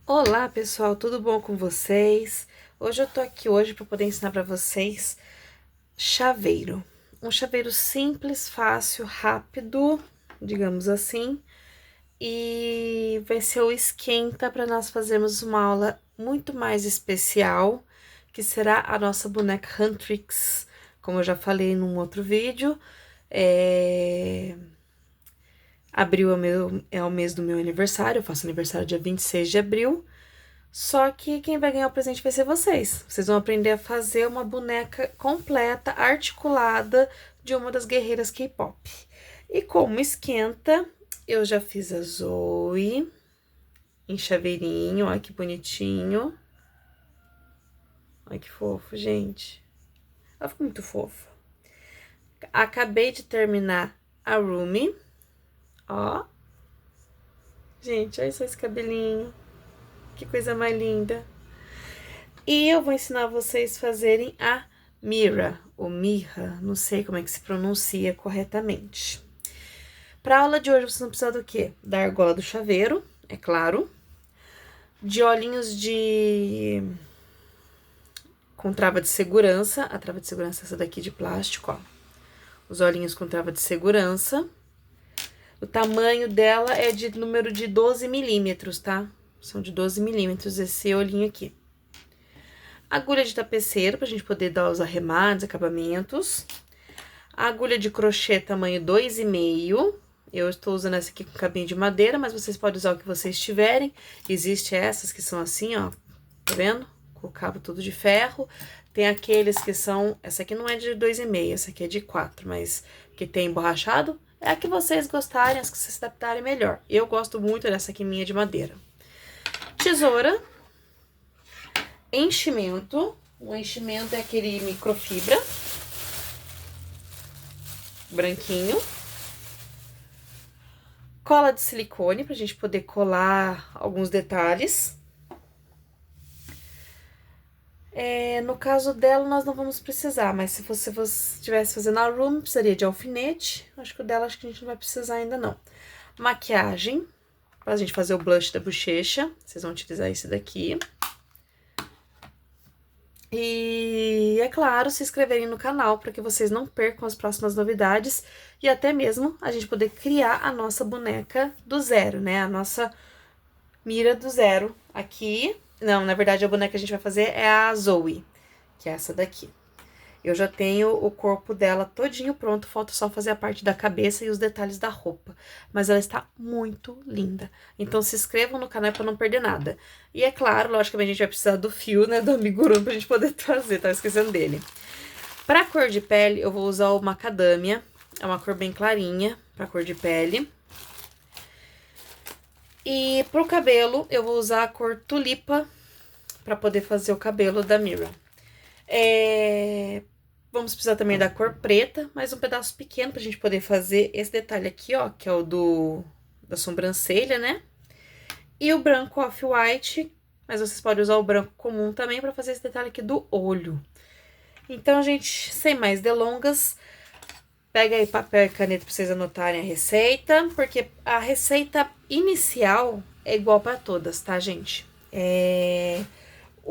Olá pessoal, tudo bom com vocês? Hoje eu tô aqui para poder ensinar para vocês chaveiro. Um chaveiro simples, fácil, rápido, digamos assim. E vai ser o esquenta para nós fazermos uma aula muito mais especial, que será a nossa boneca Huntrix. Como eu já falei num outro vídeo, abril é o mês do meu aniversário, eu faço aniversário dia 26 de abril. Só que quem vai ganhar o presente vai ser vocês. Vocês vão aprender a fazer uma boneca completa, articulada, de uma das guerreiras K-pop. E como esquenta, eu já fiz a Zoe em chaveirinho, olha que bonitinho. Olha que fofo, gente. Ela ficou muito fofa. Acabei de terminar a Rumi, ó. Gente, olha só esse cabelinho. Que coisa mais linda. E eu vou ensinar vocês a fazerem a Mira, ou Mirra, não sei como é que se pronuncia corretamente. Para a aula de hoje, vocês vão precisar do quê? Da argola do chaveiro, é claro. De olhinhos com trava de segurança. A trava de segurança é essa daqui de plástico, ó. Os olhinhos com trava de segurança. O tamanho dela é de número de 12 milímetros, tá? São de 12 milímetros esse olhinho aqui. Agulha de tapeceiro, pra gente poder dar os arremates, acabamentos. A agulha de crochê tamanho 2,5. Eu estou usando essa aqui com cabinho de madeira, mas vocês podem usar o que vocês tiverem. Existem essas que são assim, ó, tá vendo? Com o cabo todo de ferro. Tem aqueles que são... Essa aqui não é de 2,5, essa aqui é de 4, mas que tem emborrachado. É a que vocês gostarem, as que vocês se adaptarem melhor. Eu gosto muito dessa aqui minha de madeira. Tesoura. Enchimento. O enchimento é aquele microfibra. Branquinho. Cola de silicone, pra gente poder colar alguns detalhes. No caso dela, nós não vamos precisar, mas se você estivesse fazendo a room, precisaria de alfinete. Acho que o dela, acho que a gente não vai precisar ainda, não. Maquiagem, pra gente fazer o blush da bochecha. Vocês vão utilizar esse daqui. E, é claro, se inscreverem no canal para que vocês não percam as próximas novidades e até mesmo a gente poder criar a nossa boneca do zero, né? A nossa Mira do zero aqui. Não, na verdade a boneca que a gente vai fazer é a Zoe, que é essa daqui. Eu já tenho o corpo dela todinho pronto, falta só fazer a parte da cabeça e os detalhes da roupa. Mas ela está muito linda. Então se inscrevam no canal para não perder nada. E é claro, logicamente a gente vai precisar do fio, né, do amigurumi pra gente poder trazer, tava esquecendo dele. Pra cor de pele, eu vou usar o macadâmia. É uma cor bem clarinha pra cor de pele. E pro cabelo, eu vou usar a cor tulipa pra poder fazer o cabelo da Mira. Vamos precisar também da cor preta, mas um pedaço pequeno pra gente poder fazer esse detalhe aqui, ó, que é o da sobrancelha, né? E o branco off-white, mas vocês podem usar o branco comum também pra fazer esse detalhe aqui do olho. Então, gente, sem mais delongas, pega aí papel e caneta pra vocês anotarem a receita, porque a receita inicial é igual pra todas, tá, gente?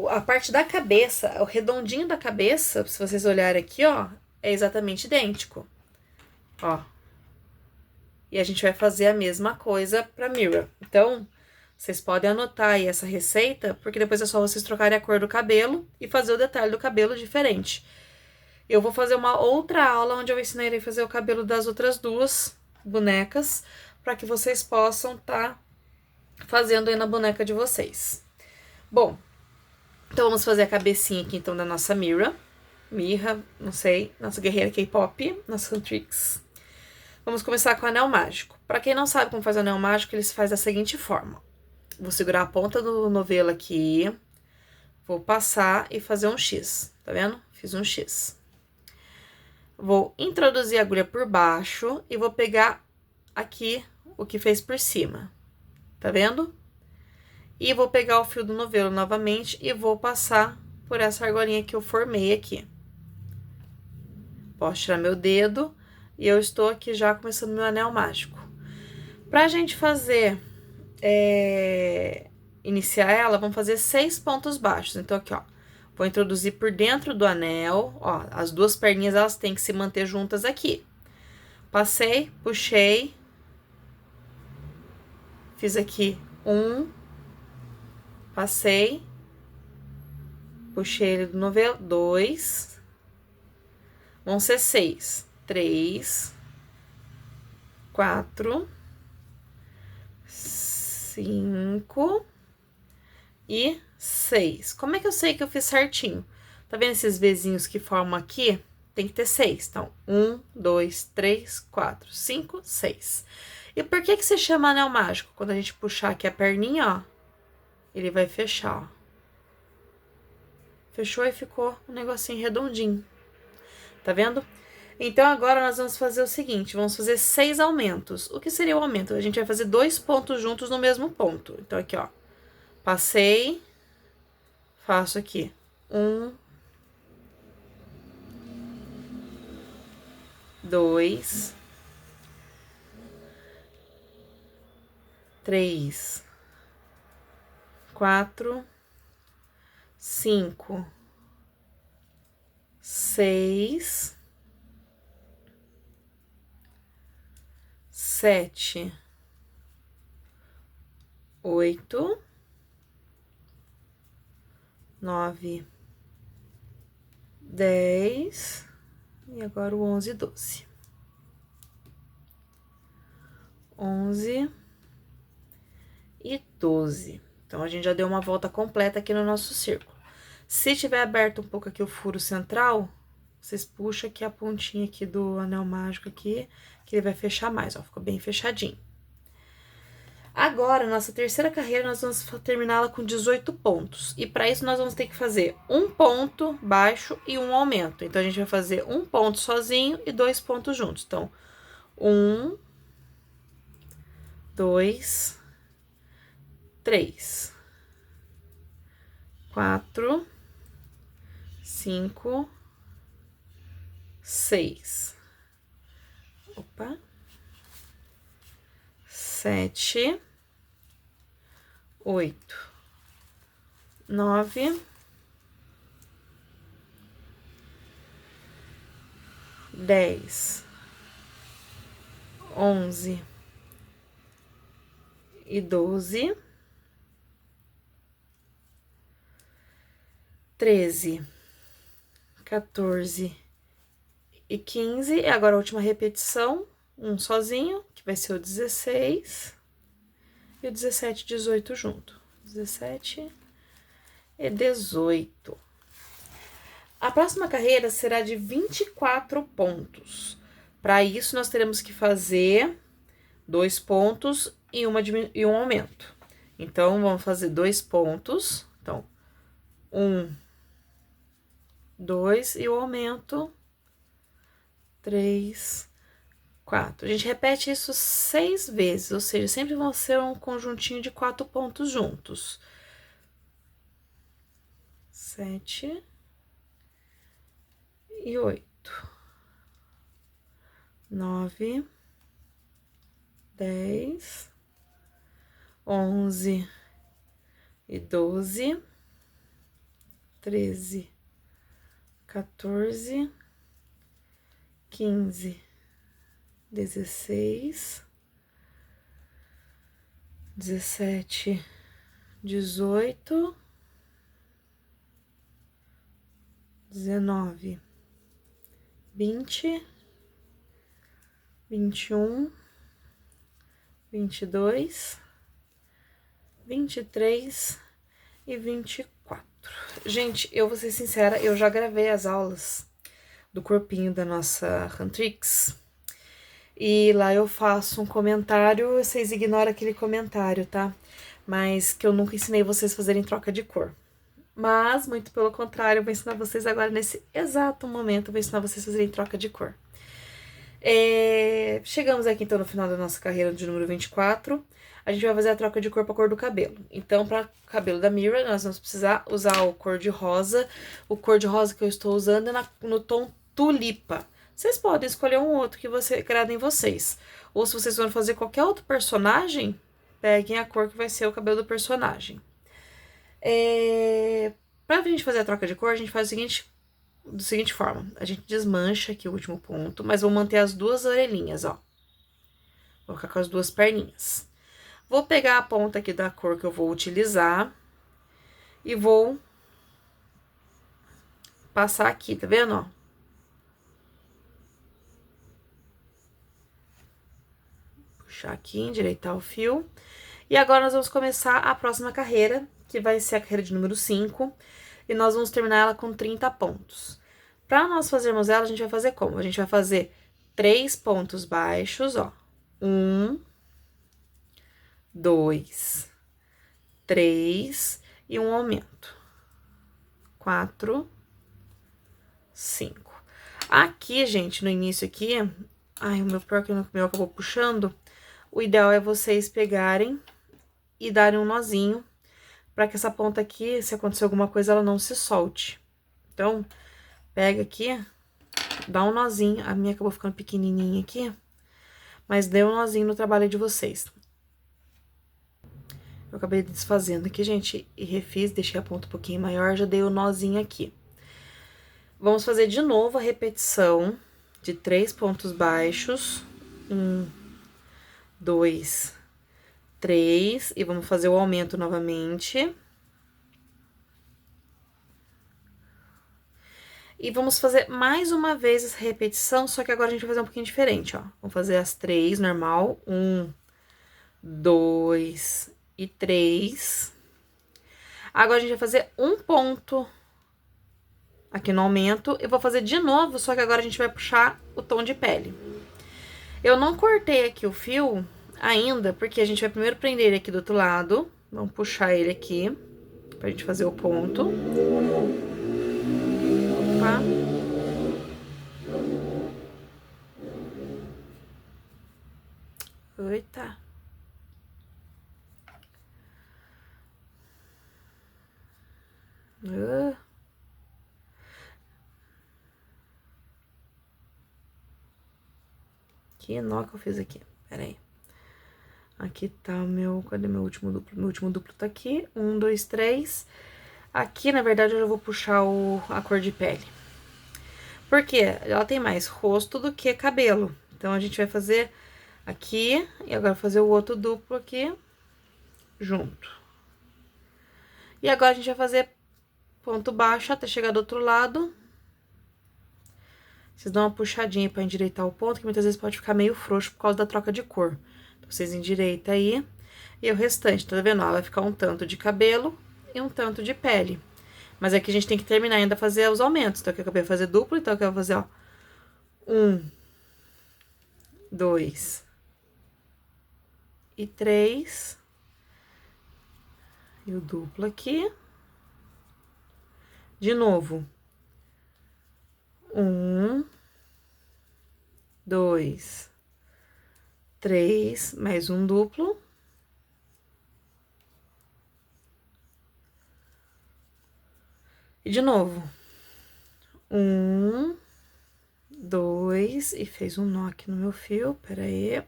A parte da cabeça, o redondinho da cabeça, se vocês olharem aqui, ó, é exatamente idêntico. Ó. E a gente vai fazer a mesma coisa pra Mira. Então, vocês podem anotar aí essa receita, porque depois é só vocês trocarem a cor do cabelo e fazer o detalhe do cabelo diferente. Eu vou fazer uma outra aula onde eu ensinarei a fazer o cabelo das outras duas bonecas, para que vocês possam tá fazendo aí na boneca de vocês. Bom, então vamos fazer a cabecinha aqui então da nossa Mirra, não sei, nossa guerreira K-pop, nossa Huntrix. Vamos começar com o anel mágico. Para quem não sabe como faz o anel mágico, ele se faz da seguinte forma. Vou segurar a ponta do novelo aqui, vou passar e fazer um X, tá vendo? Fiz um X. Vou introduzir a agulha por baixo e vou pegar aqui o que fez por cima, tá vendo? E vou pegar o fio do novelo novamente e vou passar por essa argolinha que eu formei aqui. Posso tirar meu dedo e eu estou aqui já começando meu anel mágico. Pra gente fazer iniciar ela, vamos fazer 6 pontos baixos. Então, aqui, ó, vou introduzir por dentro do anel, ó, as duas perninhas, elas têm que se manter juntas aqui. Passei, puxei, fiz aqui 1, passei, puxei ele do novelo, 2, vão ser 6, 3, 4, 5 e 6. Como é que eu sei que eu fiz certinho? Tá vendo esses Vzinhos que formam aqui? Tem que ter 6. Então, 1, 2, 3, 4, 5, 6. E por que que se chama anel mágico? Quando a gente puxar aqui a perninha, ó, ele vai fechar, ó. Fechou e ficou um negocinho redondinho. Tá vendo? Então, agora nós vamos fazer o seguinte, vamos fazer 6 aumentos. O que seria o aumento? A gente vai fazer 2 pontos juntos no mesmo ponto. Então, aqui, ó, passei, faço aqui 1, 2, 3, 4, 5, 6, 7, 8, 9, 10 e agora o 11 e 12. 11 e 12. Então, a gente já deu uma volta completa aqui no nosso círculo. Se tiver aberto um pouco aqui o furo central, vocês puxam aqui a pontinha aqui do anel mágico aqui, que ele vai fechar mais, ó, ficou bem fechadinho. Agora, nossa terceira carreira, nós vamos terminá-la com 18 pontos. E para isso, nós vamos ter que fazer um ponto baixo e um aumento. Então, a gente vai fazer um ponto sozinho e 2 pontos juntos. Então, 1, 2, 3, 4, 5, 6. Opa. 7, 8, 9, 10, 11 e 12, 13, 14 e 15. E agora a última repetição, um sozinho, que vai ser o 16, e o 17 e 18 junto. 17 e 18. A próxima carreira será de 24 pontos. Para isso, nós teremos que fazer 2 pontos e um aumento. Então, vamos fazer 2 pontos. Então, 1, 2 e o aumento 3, 4. A gente repete isso 6 vezes, ou seja, sempre vão ser um conjuntinho de 4 pontos juntos. 7 e 8. 9, 10, 11 e 12, 13, 14, 15, 16, 17, 18, 19, 20, 21, 22, 23 e 24. Gente, eu vou ser sincera, eu já gravei as aulas do corpinho da nossa Huntrix. E lá eu faço um comentário, vocês ignoram aquele comentário, tá? Mas que eu nunca ensinei vocês a fazerem troca de cor. Mas, muito pelo contrário, eu vou ensinar vocês agora, nesse exato momento, eu vou ensinar vocês a fazerem troca de cor. Chegamos aqui, então, no final da nossa carreira de número 24. A gente vai fazer a troca de cor para cor do cabelo. Então, para o cabelo da Mira, nós vamos precisar usar o cor de rosa. O cor de rosa que eu estou usando é no tom tulipa. Vocês podem escolher um outro que você agrada em vocês. Ou se vocês forem fazer qualquer outro personagem, peguem a cor que vai ser o cabelo do personagem. Pra gente fazer a troca de cor, a gente faz da seguinte forma. A gente desmancha aqui o último ponto, mas vou manter as duas orelhinhas, ó. Vou ficar com as duas perninhas. Vou pegar a ponta aqui da cor que eu vou utilizar e vou passar aqui, tá vendo, ó? Puxar aqui, endireitar o fio. E agora nós vamos começar a próxima carreira, que vai ser a carreira de número 5. E nós vamos terminar ela com 30 pontos. Para nós fazermos ela, a gente vai fazer como? A gente vai fazer 3 pontos baixos, ó. 1, 2, 3 e um aumento. 4, 5. Aqui, gente, no início aqui, ai, o meu pior que o meu acabou puxando, o ideal é vocês pegarem e darem um nozinho, para que essa ponta aqui, se acontecer alguma coisa, ela não se solte. Então, pega aqui, dá um nozinho, a minha acabou ficando pequenininha aqui, mas dê um nozinho no trabalho de vocês. Eu acabei desfazendo aqui, gente, e refiz, deixei a ponta um pouquinho maior, já dei o nozinho aqui. Vamos fazer de novo a repetição de 3 pontos baixos. 1, 2, 3. E vamos fazer o aumento novamente. E vamos fazer mais uma vez essa repetição, só que agora a gente vai fazer um pouquinho diferente, ó. Vamos fazer as 3, normal. 1, 2 e 3. Agora a gente vai fazer um ponto aqui no aumento. Eu vou fazer de novo, só que agora a gente vai puxar o tom de pele. Eu não cortei aqui o fio ainda, porque a gente vai primeiro prender ele aqui do outro lado. Vamos puxar ele aqui, pra gente fazer o ponto. Opa. Eita. Que nó que eu fiz aqui. Pera aí. Aqui tá o meu... Cadê meu último duplo? Meu último duplo tá aqui. 1, 2, 3. Aqui, na verdade, eu já vou puxar a cor de pele. Porque ela tem mais rosto do que cabelo. Então, a gente vai fazer aqui e agora fazer o outro duplo aqui junto. E agora a gente vai fazer ponto baixo até chegar do outro lado. Vocês dão uma puxadinha pra endireitar o ponto, que muitas vezes pode ficar meio frouxo por causa da troca de cor. Então, vocês endireitam aí. E o restante, tá vendo? Ó, vai ficar um tanto de cabelo e um tanto de pele. Mas aqui a gente tem que terminar ainda a fazer os aumentos. Então, aqui eu acabei de fazer duplo, então aqui eu vou fazer, ó. 1, 2 e 3. E o duplo aqui. De novo. 1, 2, 3, mais um duplo. E de novo. 1, 2, e fez um nó aqui no meu fio, pera aí.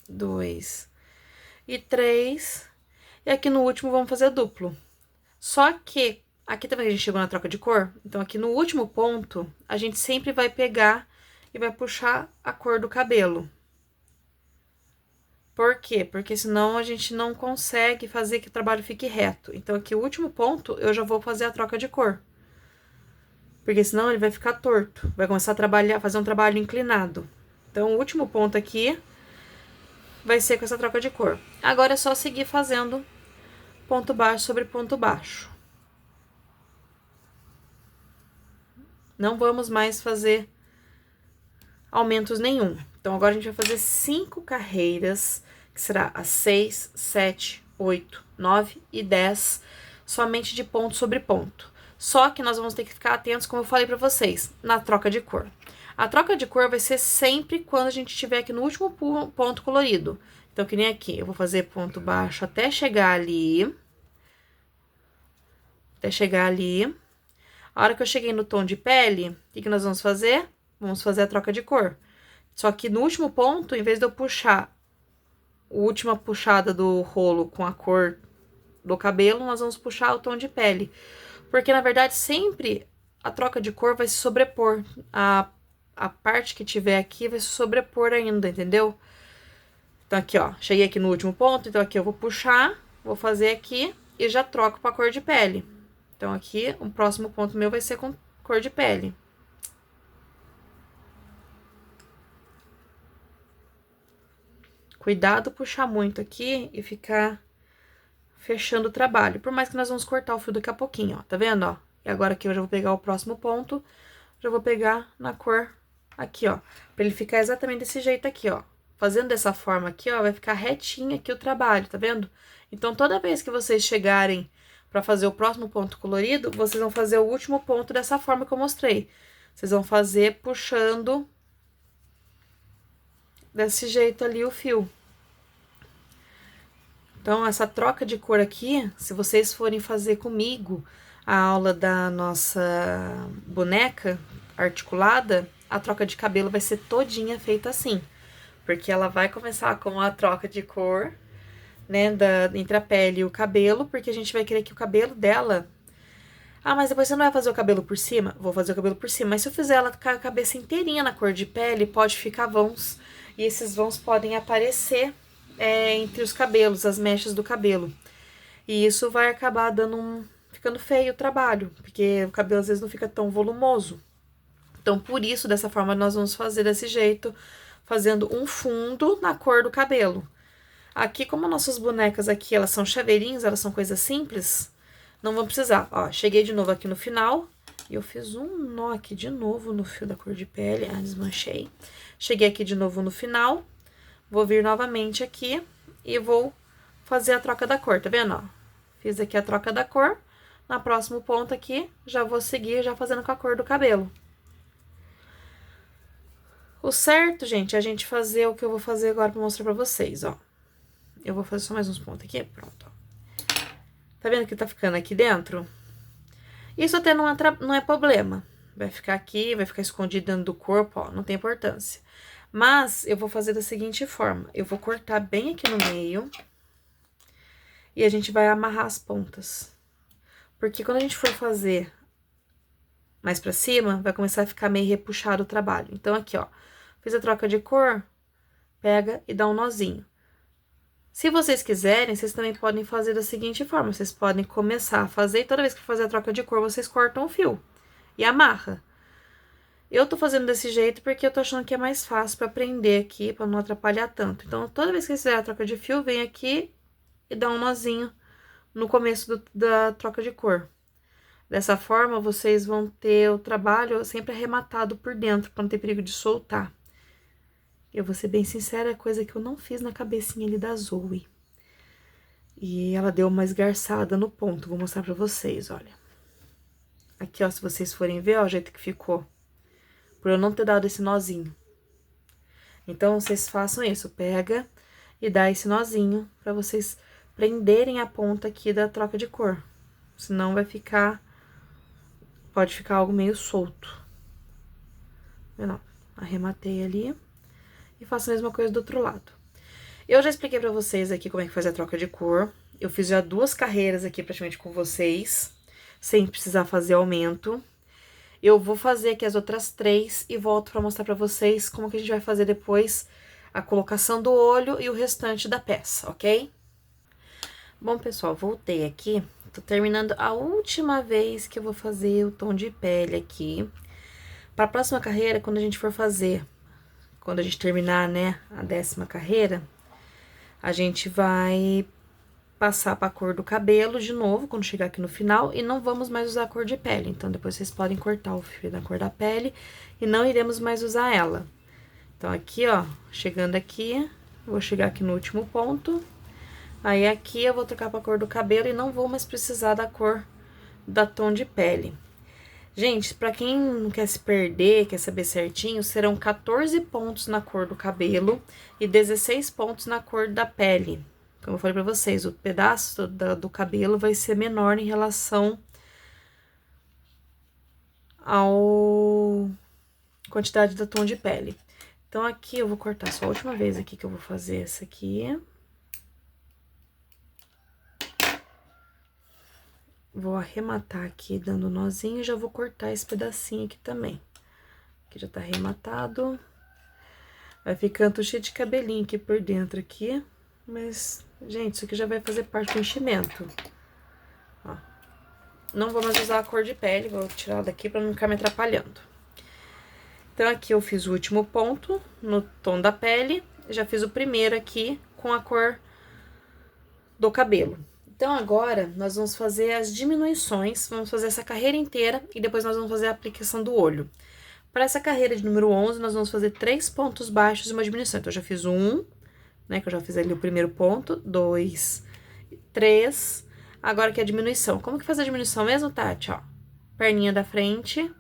2 e 3. E aqui no último vamos fazer duplo. Só que aqui também a gente chegou na troca de cor, então aqui no último ponto, a gente sempre vai pegar e vai puxar a cor do cabelo. Por quê? Porque senão a gente não consegue fazer que o trabalho fique reto. Então, aqui o último ponto, eu já vou fazer a troca de cor. Porque senão ele vai ficar torto, vai começar a trabalhar, fazer um trabalho inclinado. Então, o último ponto aqui vai ser com essa troca de cor. Agora é só seguir fazendo ponto baixo sobre ponto baixo. Não vamos mais fazer aumentos nenhum. Então, agora a gente vai fazer 5 carreiras, que será as 6, 7, 8, 9 e 10, somente de ponto sobre ponto. Só que nós vamos ter que ficar atentos, como eu falei pra vocês, na troca de cor. A troca de cor vai ser sempre quando a gente estiver aqui no último ponto colorido. Então, que nem aqui, eu vou fazer ponto baixo até chegar ali. Até chegar ali. A hora que eu cheguei no tom de pele, o que nós vamos fazer? Vamos fazer a troca de cor. Só que no último ponto, em vez de eu puxar a última puxada do rolo com a cor do cabelo, nós vamos puxar o tom de pele. Porque, na verdade, sempre a troca de cor vai se sobrepor. A parte que tiver aqui vai se sobrepor ainda, entendeu? Então, aqui, ó, cheguei aqui no último ponto, então aqui eu vou puxar, vou fazer aqui e já troco pra cor de pele. Então, aqui, o próximo ponto meu vai ser com cor de pele. Cuidado puxar muito aqui e ficar fechando o trabalho. Por mais que nós vamos cortar o fio daqui a pouquinho, ó. Tá vendo, ó? E agora aqui eu já vou pegar o próximo ponto, já vou pegar na cor aqui, ó. Pra ele ficar exatamente desse jeito aqui, ó. Fazendo dessa forma aqui, ó, vai ficar retinho aqui o trabalho, tá vendo? Então, toda vez que vocês chegarem pra fazer o próximo ponto colorido, vocês vão fazer o último ponto dessa forma que eu mostrei. Vocês vão fazer puxando desse jeito ali o fio. Então, essa troca de cor aqui, se vocês forem fazer comigo a aula da nossa boneca articulada, a troca de cabelo vai ser todinha feita assim. Porque ela vai começar com a troca de cor, né, entre a pele e o cabelo, porque a gente vai querer que o cabelo dela... Ah, mas depois você não vai fazer o cabelo por cima? Vou fazer o cabelo por cima, mas se eu fizer ela com a cabeça inteirinha na cor de pele, pode ficar vãos. E esses vãos podem aparecer entre os cabelos, as mechas do cabelo. E isso vai acabar ficando feio o trabalho, porque o cabelo às vezes não fica tão volumoso. Então, por isso, dessa forma, nós vamos fazer desse jeito, fazendo um fundo na cor do cabelo. Aqui, como nossas bonecas aqui, elas são chaveirinhos, elas são coisas simples, não vão precisar. Ó, cheguei de novo aqui no final e eu fiz um nó aqui de novo no fio da cor de pele. Ah, desmanchei. Cheguei aqui de novo no final, vou vir novamente aqui e vou fazer a troca da cor, tá vendo, ó? Fiz aqui a troca da cor. Na próximo ponto aqui, já vou seguir já fazendo com a cor do cabelo. O certo, gente, é a gente fazer o que eu vou fazer agora pra mostrar pra vocês, ó. Eu vou fazer só mais uns pontos aqui, pronto, ó. Tá vendo que tá ficando aqui dentro? Isso até não é problema. Vai ficar aqui, vai ficar escondido dentro do corpo, ó, não tem importância. Mas eu vou fazer da seguinte forma. Eu vou cortar bem aqui no meio. E a gente vai amarrar as pontas. Porque quando a gente for fazer mais pra cima, vai começar a ficar meio repuxado o trabalho. Então, aqui, ó. Fiz a troca de cor, pega e dá um nozinho. Se vocês quiserem, vocês também podem fazer da seguinte forma. Vocês podem começar a fazer e toda vez que fazer a troca de cor, vocês cortam o fio e amarra. Eu tô fazendo desse jeito porque eu tô achando que é mais fácil pra prender aqui, pra não atrapalhar tanto. Então, toda vez que vocês fizerem a troca de fio, vem aqui e dá um nozinho no começo da troca de cor. Dessa forma, vocês vão ter o trabalho sempre arrematado por dentro, pra não ter perigo de soltar. Eu vou ser bem sincera, é coisa que eu não fiz na cabecinha ali da Zoe. E ela deu uma esgarçada no ponto, vou mostrar pra vocês, olha. Aqui, ó, se vocês forem ver, ó, o jeito que ficou. Por eu não ter dado esse nozinho. Então, vocês façam isso, pega e dá esse nozinho pra vocês prenderem a ponta aqui da troca de cor. Senão vai ficar... Pode ficar algo meio solto. Não, arrematei ali. E faço a mesma coisa do outro lado. Eu já expliquei pra vocês aqui como é que faz a troca de cor. Eu fiz já 2 carreiras aqui praticamente com vocês, sem precisar fazer aumento. Eu vou fazer aqui as outras 3 e volto pra mostrar pra vocês como que a gente vai fazer depois a colocação do olho e o restante da peça, ok? Bom, pessoal, voltei aqui. Tô terminando a última vez que eu vou fazer o tom de pele aqui. Pra próxima carreira, quando a gente for fazer... Quando a gente terminar, né, a 10ª carreira, a gente vai passar pra cor do cabelo de novo, quando chegar aqui no final, e não vamos mais usar a cor de pele. Então, depois vocês podem cortar o fio da cor da pele e não iremos mais usar ela. Então, aqui, ó, chegando aqui, vou chegar aqui no último ponto. Aí, aqui eu vou trocar pra cor do cabelo e não vou mais precisar da cor da tom de pele. Gente, pra quem não quer se perder, quer saber certinho, serão 14 pontos na cor do cabelo e 16 pontos na cor da pele. Como eu falei pra vocês, o pedaço do cabelo vai ser menor em relação ao quantidade da tom de pele. Então, aqui eu vou cortar só a última vez aqui que eu vou fazer essa aqui. vou arrematar aqui dando nozinho e já vou cortar esse pedacinho aqui também. Aqui já tá arrematado. Vai ficando cheio de cabelinho aqui por dentro aqui, mas, gente, isso aqui já vai fazer parte do enchimento. Ó. Não vou mais usar a cor de pele, vou tirar daqui pra não ficar me atrapalhando. Então, aqui eu fiz o último ponto no tom da pele, já fiz o primeiro aqui com a cor do cabelo. Então, agora, nós vamos fazer as diminuições, vamos fazer essa carreira inteira e depois nós vamos fazer a aplicação do olho. Para essa carreira de número 11, nós vamos fazer 3 pontos baixos e uma diminuição. Então, eu já fiz um, né, que eu já fiz ali o primeiro ponto, 2, 3. Agora aqui a diminuição. Como que faz a diminuição mesmo, Tati? Ó, perninha da frente,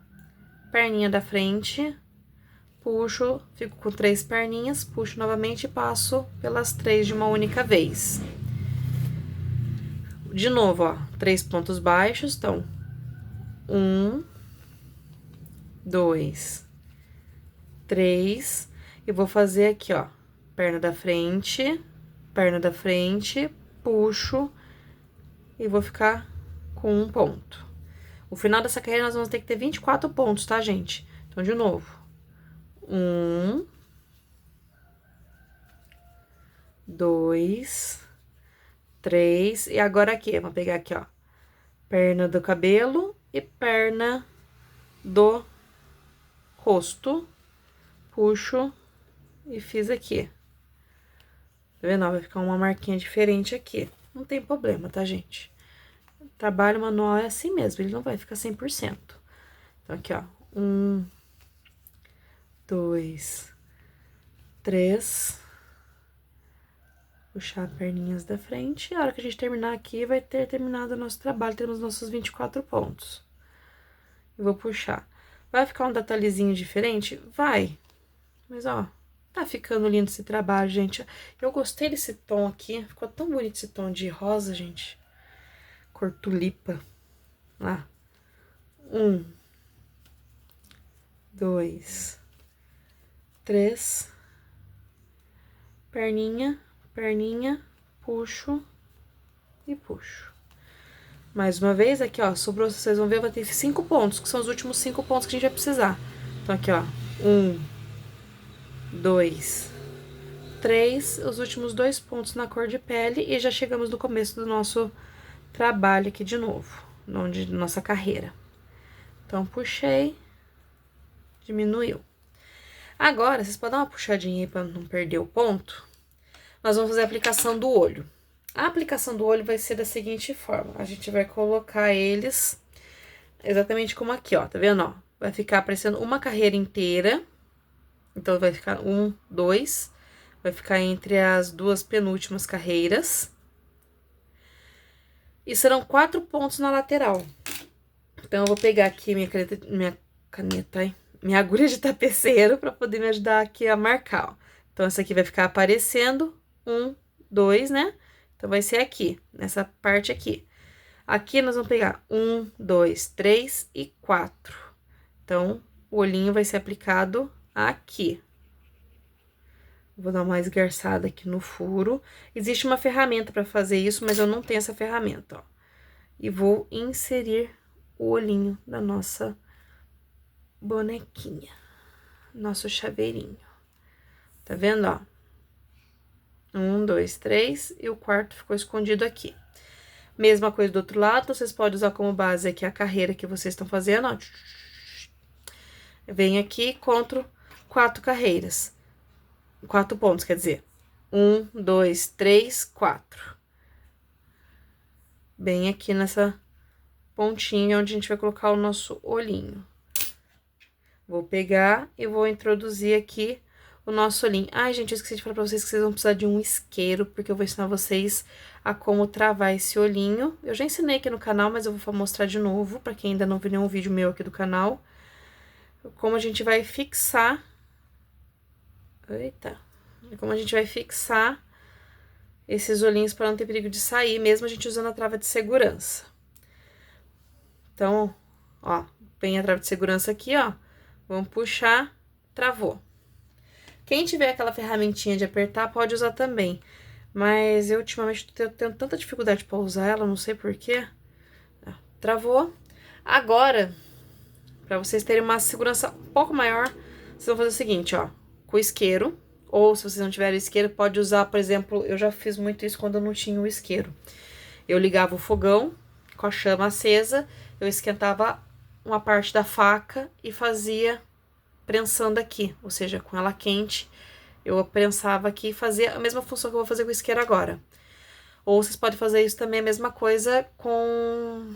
puxo, fico com 3 perninhas, puxo novamente e passo pelas 3 de uma única vez. De novo, ó, 3 pontos baixos, então, 1, 2, 3, e vou fazer aqui, ó, perna da frente, puxo, e vou ficar com um ponto. O final dessa carreira nós vamos ter que ter 24 pontos, tá, gente? Então, de novo, 1, 2, 3, e agora aqui, vou pegar aqui, ó, perna do cabelo e perna do rosto, puxo e fiz aqui. Tá vendo? Vai ficar uma marquinha diferente aqui. Não tem problema, tá, gente? O trabalho manual é assim mesmo, ele não vai ficar 100%. Então, aqui, ó, 1, 2, 3... puxar perninhas da frente. E a hora que a gente terminar aqui, vai ter terminado o nosso trabalho. Temos nossos 24 pontos. Eu vou puxar. Vai ficar um detalhezinho diferente? Vai. Mas, ó, tá ficando lindo esse trabalho, gente. Eu gostei desse tom aqui. Ficou tão bonito esse tom de rosa, gente. Cor tulipa. Lá. 1, 2, 3. Perninha, puxo e puxo. Mais uma vez, aqui, ó, sobrou, vocês vão ver, vai ter 5 pontos, que são os últimos 5 pontos que a gente vai precisar. Então, aqui, ó, 1, 2, 3, os últimos 2 pontos na cor de pele e já chegamos no começo do nosso trabalho aqui de novo, onde nossa carreira. Então, puxei, diminuiu. Agora, vocês podem dar uma puxadinha aí pra não perder o ponto. Nós vamos fazer a aplicação do olho. A aplicação do olho vai ser da seguinte forma. A gente vai colocar eles exatamente como aqui, ó. Tá vendo, ó? Vai ficar aparecendo uma carreira inteira. Então, vai ficar 1, 2. Vai ficar entre as 2 penúltimas carreiras. E serão 4 pontos na lateral. Então, eu vou pegar aqui minha agulha de tapeceiro pra poder me ajudar aqui a marcar, ó. Então, essa aqui vai ficar aparecendo 1, 2, né? Então, vai ser aqui, nessa parte aqui. Aqui, nós vamos pegar 1, 2, 3 e 4. Então, o olhinho vai ser aplicado aqui. Vou dar uma esgarçada aqui no furo. Existe uma ferramenta para fazer isso, mas eu não tenho essa ferramenta, ó. E vou inserir o olhinho da nossa bonequinha. Nosso chaveirinho. Tá vendo, ó? 1, 2, 3 e o quarto ficou escondido aqui. Mesma coisa do outro lado, vocês podem usar como base aqui a carreira que vocês estão fazendo, ó. Vem aqui, conto 4 carreiras. 4 pontos, quer dizer. 1, 2, 3, 4. Bem aqui nessa pontinha onde a gente vai colocar o nosso olhinho. Vou pegar e vou introduzir aqui o nosso olhinho. Ai, gente, eu esqueci de falar pra vocês que vocês vão precisar de um isqueiro, porque eu vou ensinar vocês a como travar esse olhinho. Eu já ensinei aqui no canal, mas eu vou mostrar de novo, pra quem ainda não viu nenhum vídeo meu aqui do canal. Como a gente vai fixar... Eita! Como a gente vai fixar esses olhinhos para não ter perigo de sair, mesmo a gente usando a trava de segurança. Então, ó, vem a trava de segurança aqui, ó. Vamos puxar, travou. Quem tiver aquela ferramentinha de apertar, pode usar também. Mas eu, ultimamente, tô tendo tanta dificuldade para usar ela, não sei porquê. travou. Agora, pra vocês terem uma segurança um pouco maior, vocês vão fazer o seguinte, ó. Com o isqueiro, ou se vocês não tiverem isqueiro, pode usar, por exemplo, eu já fiz muito isso quando eu não tinha o isqueiro. Eu ligava o fogão com a chama acesa, eu esquentava uma parte da faca e fazia prensando aqui, ou seja, com ela quente, eu prensava aqui e fazia a mesma função que eu vou fazer com o isqueiro agora. Ou vocês podem fazer isso também, a mesma coisa com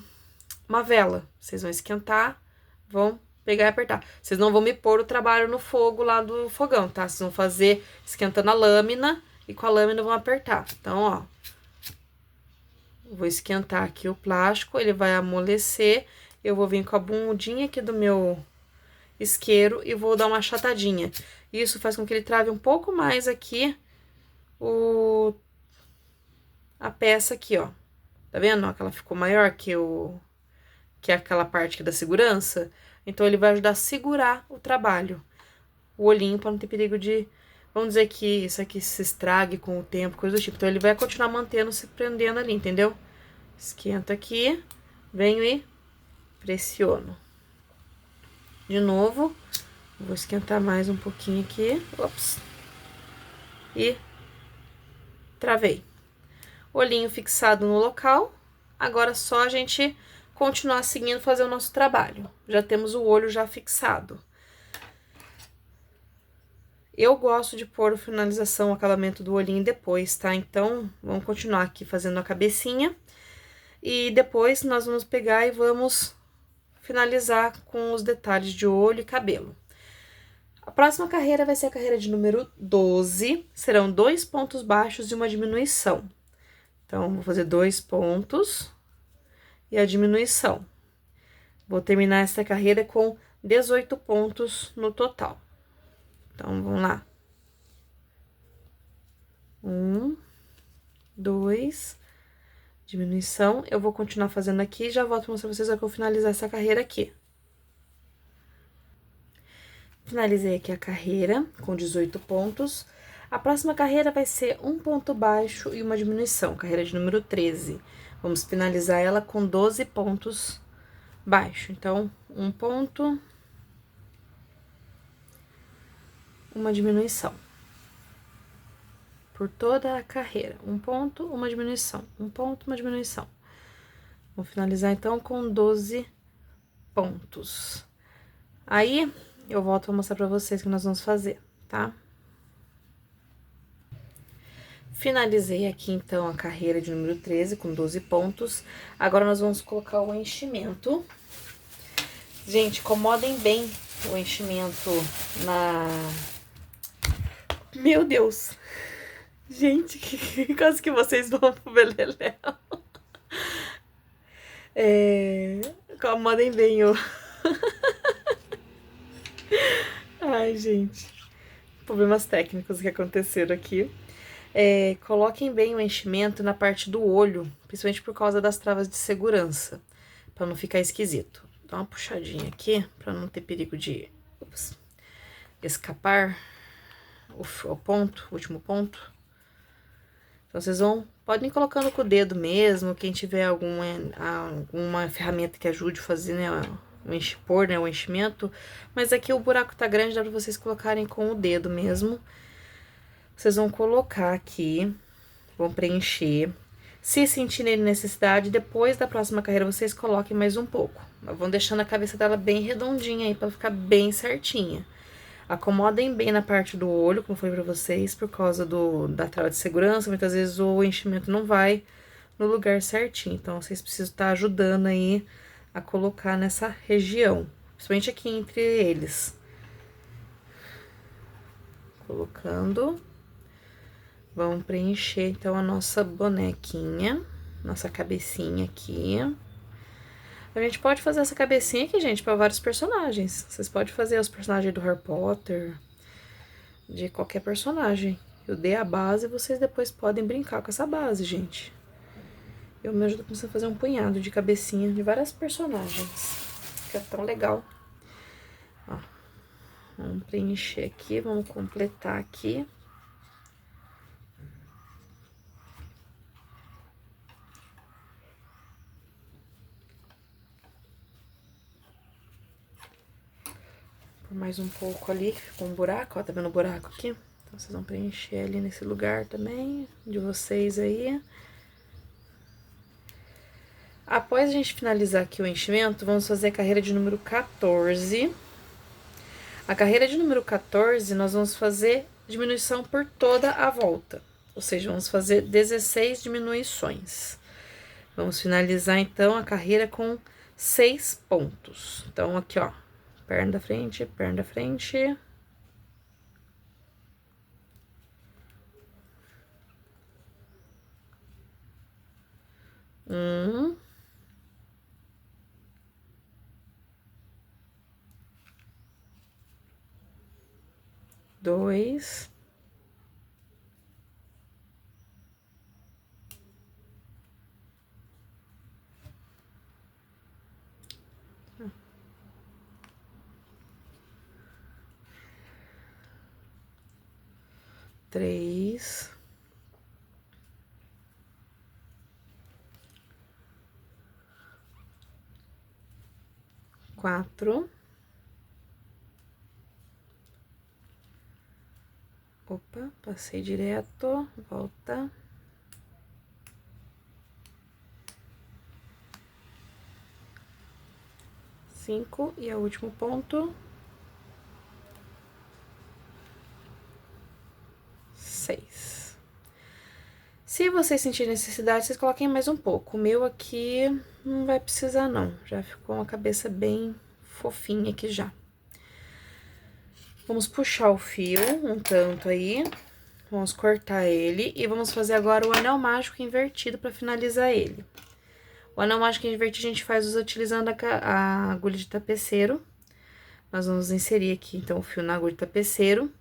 uma vela. Vocês vão esquentar, vão pegar e apertar. Vocês não vão me pôr o trabalho no fogo lá do fogão, tá? Vocês vão fazer esquentando a lâmina e com a lâmina vão apertar. Então, ó, vou esquentar aqui o plástico, ele vai amolecer. Eu vou vir com a bundinha aqui do meu isqueiro e vou dar uma achatadinha. Isso faz com que ele trave um pouco mais aqui a peça aqui, ó. Tá vendo? Ó, que ela ficou maior que aquela parte aqui da segurança. Então, ele vai ajudar a segurar o trabalho. O olhinho para não ter perigo de... Vamos dizer que isso aqui se estrague com o tempo, coisa do tipo. Então, ele vai continuar mantendo, se prendendo ali, entendeu? Esquenta aqui, venho e pressiono. De novo, vou esquentar mais um pouquinho aqui. Ops. E travei. Olhinho fixado no local. Agora, só a gente continuar seguindo, fazer o nosso trabalho. Já temos o olho já fixado. Eu gosto de pôr a finalização, o acabamento do olhinho depois, tá? Então, vamos continuar aqui fazendo a cabecinha. E depois, nós vamos pegar e vamos finalizar com os detalhes de olho e cabelo. A próxima carreira vai ser a carreira de número 12. Serão 2 pontos baixos e uma diminuição. Então, vou fazer 2 pontos e a diminuição. Vou terminar essa carreira com 18 pontos no total. Então, vamos lá. 1, 2, diminuição. Eu vou continuar fazendo aqui e já volto a mostrar pra vocês a que eu finalizar essa carreira aqui. Finalizei aqui a carreira com 18 pontos. A próxima carreira vai ser 1 ponto baixo e uma diminuição, carreira de número 13. Vamos finalizar ela com 12 pontos baixo. Então, 1 ponto, uma diminuição. Por toda a carreira. 1 ponto, uma diminuição. 1 ponto, uma diminuição. Vou finalizar, então, com 12 pontos. Aí, eu volto a mostrar pra vocês o que nós vamos fazer, tá? Finalizei aqui, então, a carreira de número 13, com 12 pontos. Agora, nós vamos colocar o enchimento. Gente, acomodem bem o enchimento na... Meu Deus! Gente, quase que vocês vão pro beleléu. Acomodem bem o... Ai, gente. Problemas técnicos que aconteceram aqui. Coloquem bem o enchimento na parte do olho, principalmente por causa das travas de segurança, pra não ficar esquisito. Dá uma puxadinha aqui, pra não ter perigo de escapar o ponto, o último ponto. Então, vocês podem ir colocando com o dedo mesmo, quem tiver alguma ferramenta que ajude a fazer, né, o enchimento. Mas aqui o buraco tá grande, dá pra vocês colocarem com o dedo mesmo. Vocês vão colocar aqui, vão preencher. Se sentirem necessidade, depois da próxima carreira, vocês coloquem mais um pouco. Mas vão deixando a cabeça dela bem redondinha aí, pra ficar bem certinha. Acomodem bem na parte do olho, como eu falei pra vocês, por causa da trava de segurança. Muitas vezes o enchimento não vai no lugar certinho. Então, vocês precisam estar ajudando aí a colocar nessa região. Principalmente aqui entre eles. Colocando. Vamos preencher, então, a nossa bonequinha. Nossa cabecinha aqui. A gente pode fazer essa cabecinha aqui, gente, para vários personagens. Vocês podem fazer os personagens do Harry Potter, de qualquer personagem. Eu dei a base e vocês depois podem brincar com essa base, gente. Eu me ajudo a fazer um punhado de cabecinha de várias personagens. Fica tão legal. Ó, vamos preencher aqui, vamos completar aqui. Por mais um pouco ali, que ficou um buraco, ó, tá vendo o buraco aqui? Então, vocês vão preencher ali nesse lugar também, de vocês aí. Após a gente finalizar aqui o enchimento, vamos fazer a carreira de número 14. A carreira de número 14, nós vamos fazer diminuição por toda a volta. Ou seja, vamos fazer 16 diminuições. Vamos finalizar, então, a carreira com 6 pontos. Então, aqui, ó, perna da frente, perna da frente. Um. Dois. Três. Quatro. Opa, passei direto, volta. 5 e o último ponto. 6. Se vocês sentirem necessidade, vocês coloquem mais um pouco. O meu aqui não vai precisar, não. Já ficou uma cabeça bem fofinha aqui já. Vamos puxar o fio um tanto aí. Vamos cortar ele e vamos fazer agora o anel mágico invertido para finalizar ele. O anel mágico invertido a gente faz utilizando a agulha de tapeceiro. Nós vamos inserir aqui, então, o fio na agulha de tapeceiro.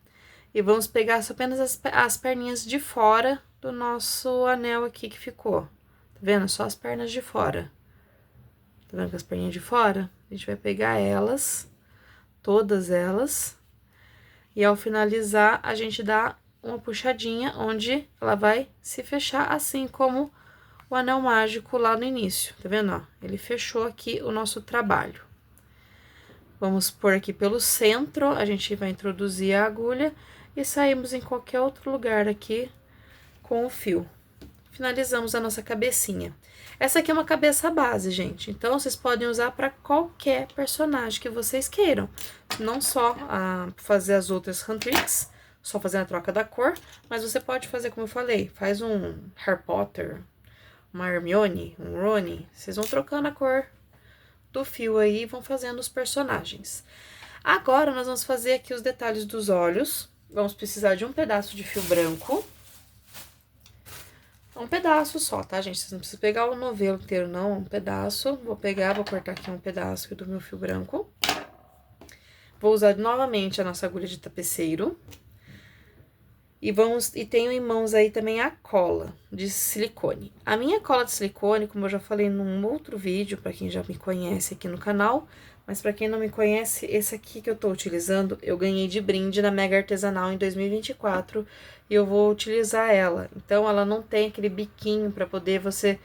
E vamos pegar só apenas as perninhas de fora do nosso anel aqui que ficou. Tá vendo? Só as pernas de fora. Tá vendo com as perninhas de fora? A gente vai pegar elas, todas elas. E ao finalizar, a gente dá uma puxadinha onde ela vai se fechar, assim como o anel mágico lá no início. Tá vendo, ó? Ele fechou aqui o nosso trabalho. Vamos pôr aqui pelo centro, a gente vai introduzir a agulha e saímos em qualquer outro lugar aqui com o fio. Finalizamos a nossa cabecinha. Essa aqui é uma cabeça base, gente, então vocês podem usar para qualquer personagem que vocês queiram. Não só fazer as outras hand tricks, só fazer a troca da cor, mas você pode fazer, como eu falei, faz um Harry Potter, uma Hermione, um Rony, vocês vão trocando a cor do fio aí e vão fazendo os personagens. Agora, nós vamos fazer aqui os detalhes dos olhos. Vamos precisar de um pedaço de fio branco. Um pedaço só, tá, gente? Vocês não precisam pegar o novelo inteiro, não. Um pedaço. Vou cortar aqui um pedaço aqui do meu fio branco. Vou usar novamente a nossa agulha de tapeceiro. E tenho em mãos aí também a cola de silicone. A minha cola de silicone, como eu já falei num outro vídeo, para quem já me conhece aqui no canal, mas para quem não me conhece, esse aqui que eu tô utilizando, eu ganhei de brinde na Mega Artesanal em 2024 e eu vou utilizar ela. Então, ela não tem aquele biquinho para poder você...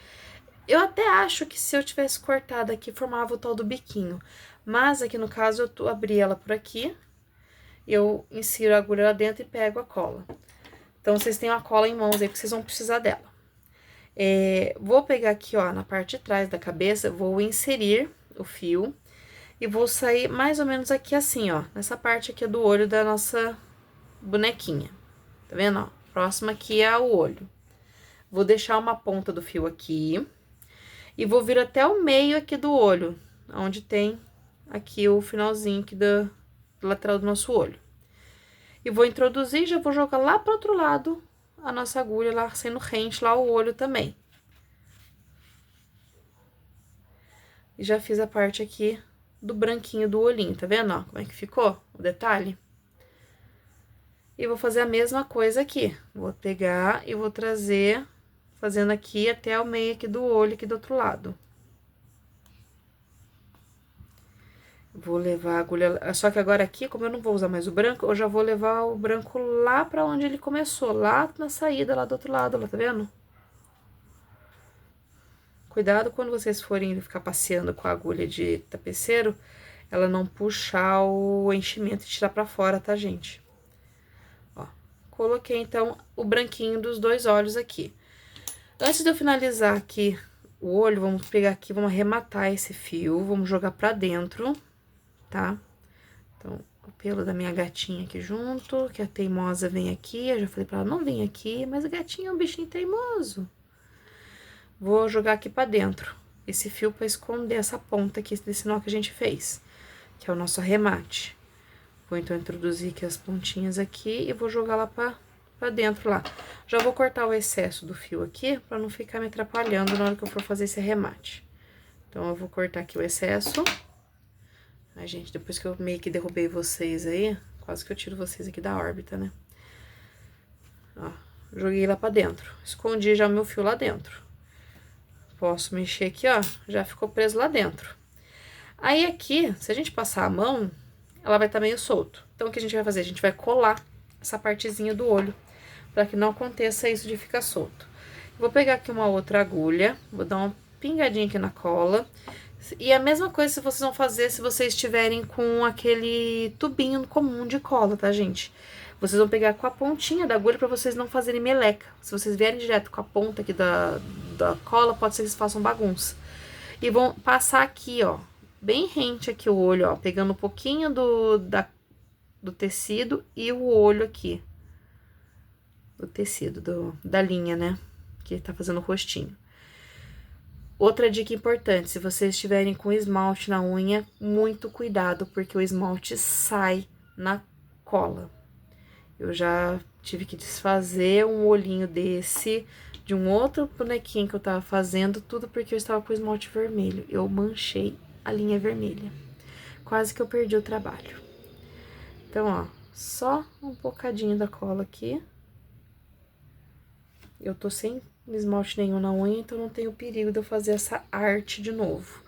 Eu até acho que se eu tivesse cortado aqui, formava o tal do biquinho. Mas aqui no caso, eu abri ela por aqui, eu insiro a agulha lá dentro e pego a cola. Então, vocês têm a cola em mãos aí, porque vocês vão precisar dela. Vou pegar aqui, ó, na parte de trás da cabeça, vou inserir o fio e vou sair mais ou menos aqui assim, ó, nessa parte aqui do olho da nossa bonequinha. Tá vendo, ó? Próximo aqui é o olho. Vou deixar uma ponta do fio aqui e vou vir até o meio aqui do olho, onde tem aqui o finalzinho aqui do lateral do nosso olho. E vou introduzir, já vou jogar lá pro outro lado a nossa agulha, lá sendo rente lá o olho também. E já fiz a parte aqui do branquinho do olhinho, tá vendo, ó, como é que ficou o detalhe? E vou fazer a mesma coisa aqui. Vou pegar e vou trazer, fazendo aqui até o meio aqui do olho, aqui do outro lado. Vou levar a agulha... Só que agora aqui, como eu não vou usar mais o branco, eu já vou levar o branco lá pra onde ele começou. Lá na saída, lá do outro lado, lá, tá vendo? Cuidado quando vocês forem ficar passeando com a agulha de tapeceiro, ela não puxar o enchimento e tirar pra fora, tá, gente? Ó, coloquei, então, o branquinho dos dois olhos aqui. Antes de eu finalizar aqui o olho, vamos pegar aqui, vamos arrematar esse fio, vamos jogar pra dentro, tá? Então, o pelo da minha gatinha aqui junto, que a teimosa vem aqui, eu já falei pra ela não vir aqui, mas a gatinha é um bichinho teimoso. Vou jogar aqui pra dentro esse fio pra esconder essa ponta aqui desse nó que a gente fez, que é o nosso arremate. Vou então introduzir aqui as pontinhas aqui e vou jogar lá pra dentro lá. Já vou cortar o excesso do fio aqui pra não ficar me atrapalhando na hora que eu for fazer esse arremate. Então, eu vou cortar aqui o excesso. Ai, gente, depois que eu meio que derrubei vocês aí, quase que eu tiro vocês aqui da órbita, né? Ó, joguei lá pra dentro. Escondi já o meu fio lá dentro. Posso mexer aqui, ó, já ficou preso lá dentro. Aí aqui, se a gente passar a mão, ela vai estar meio solto. Então, o que a gente vai fazer? A gente vai colar essa partezinha do olho, pra que não aconteça isso de ficar solto. Vou pegar aqui uma outra agulha, vou dar uma pingadinha aqui na cola. E a mesma coisa se vocês vão fazer se vocês estiverem com aquele tubinho comum de cola, tá, gente? Vocês vão pegar com a pontinha da agulha pra vocês não fazerem meleca. Se vocês vierem direto com a ponta aqui da cola, pode ser que vocês façam bagunça. E vão passar aqui, ó, bem rente aqui o olho, ó, pegando um pouquinho do tecido e o olho aqui. Do tecido, da linha, né? Que tá fazendo o rostinho. Outra dica importante, se vocês estiverem com esmalte na unha, muito cuidado, porque o esmalte sai na cola. Eu já tive que desfazer um olhinho desse, de um outro bonequinho que eu tava fazendo, tudo porque eu estava com esmalte vermelho. Eu manchei a linha vermelha. Quase que eu perdi o trabalho. Então, ó, só um bocadinho da cola aqui. Eu tô sem esmalte nenhum na unha, então não tem o perigo de eu fazer essa arte de novo.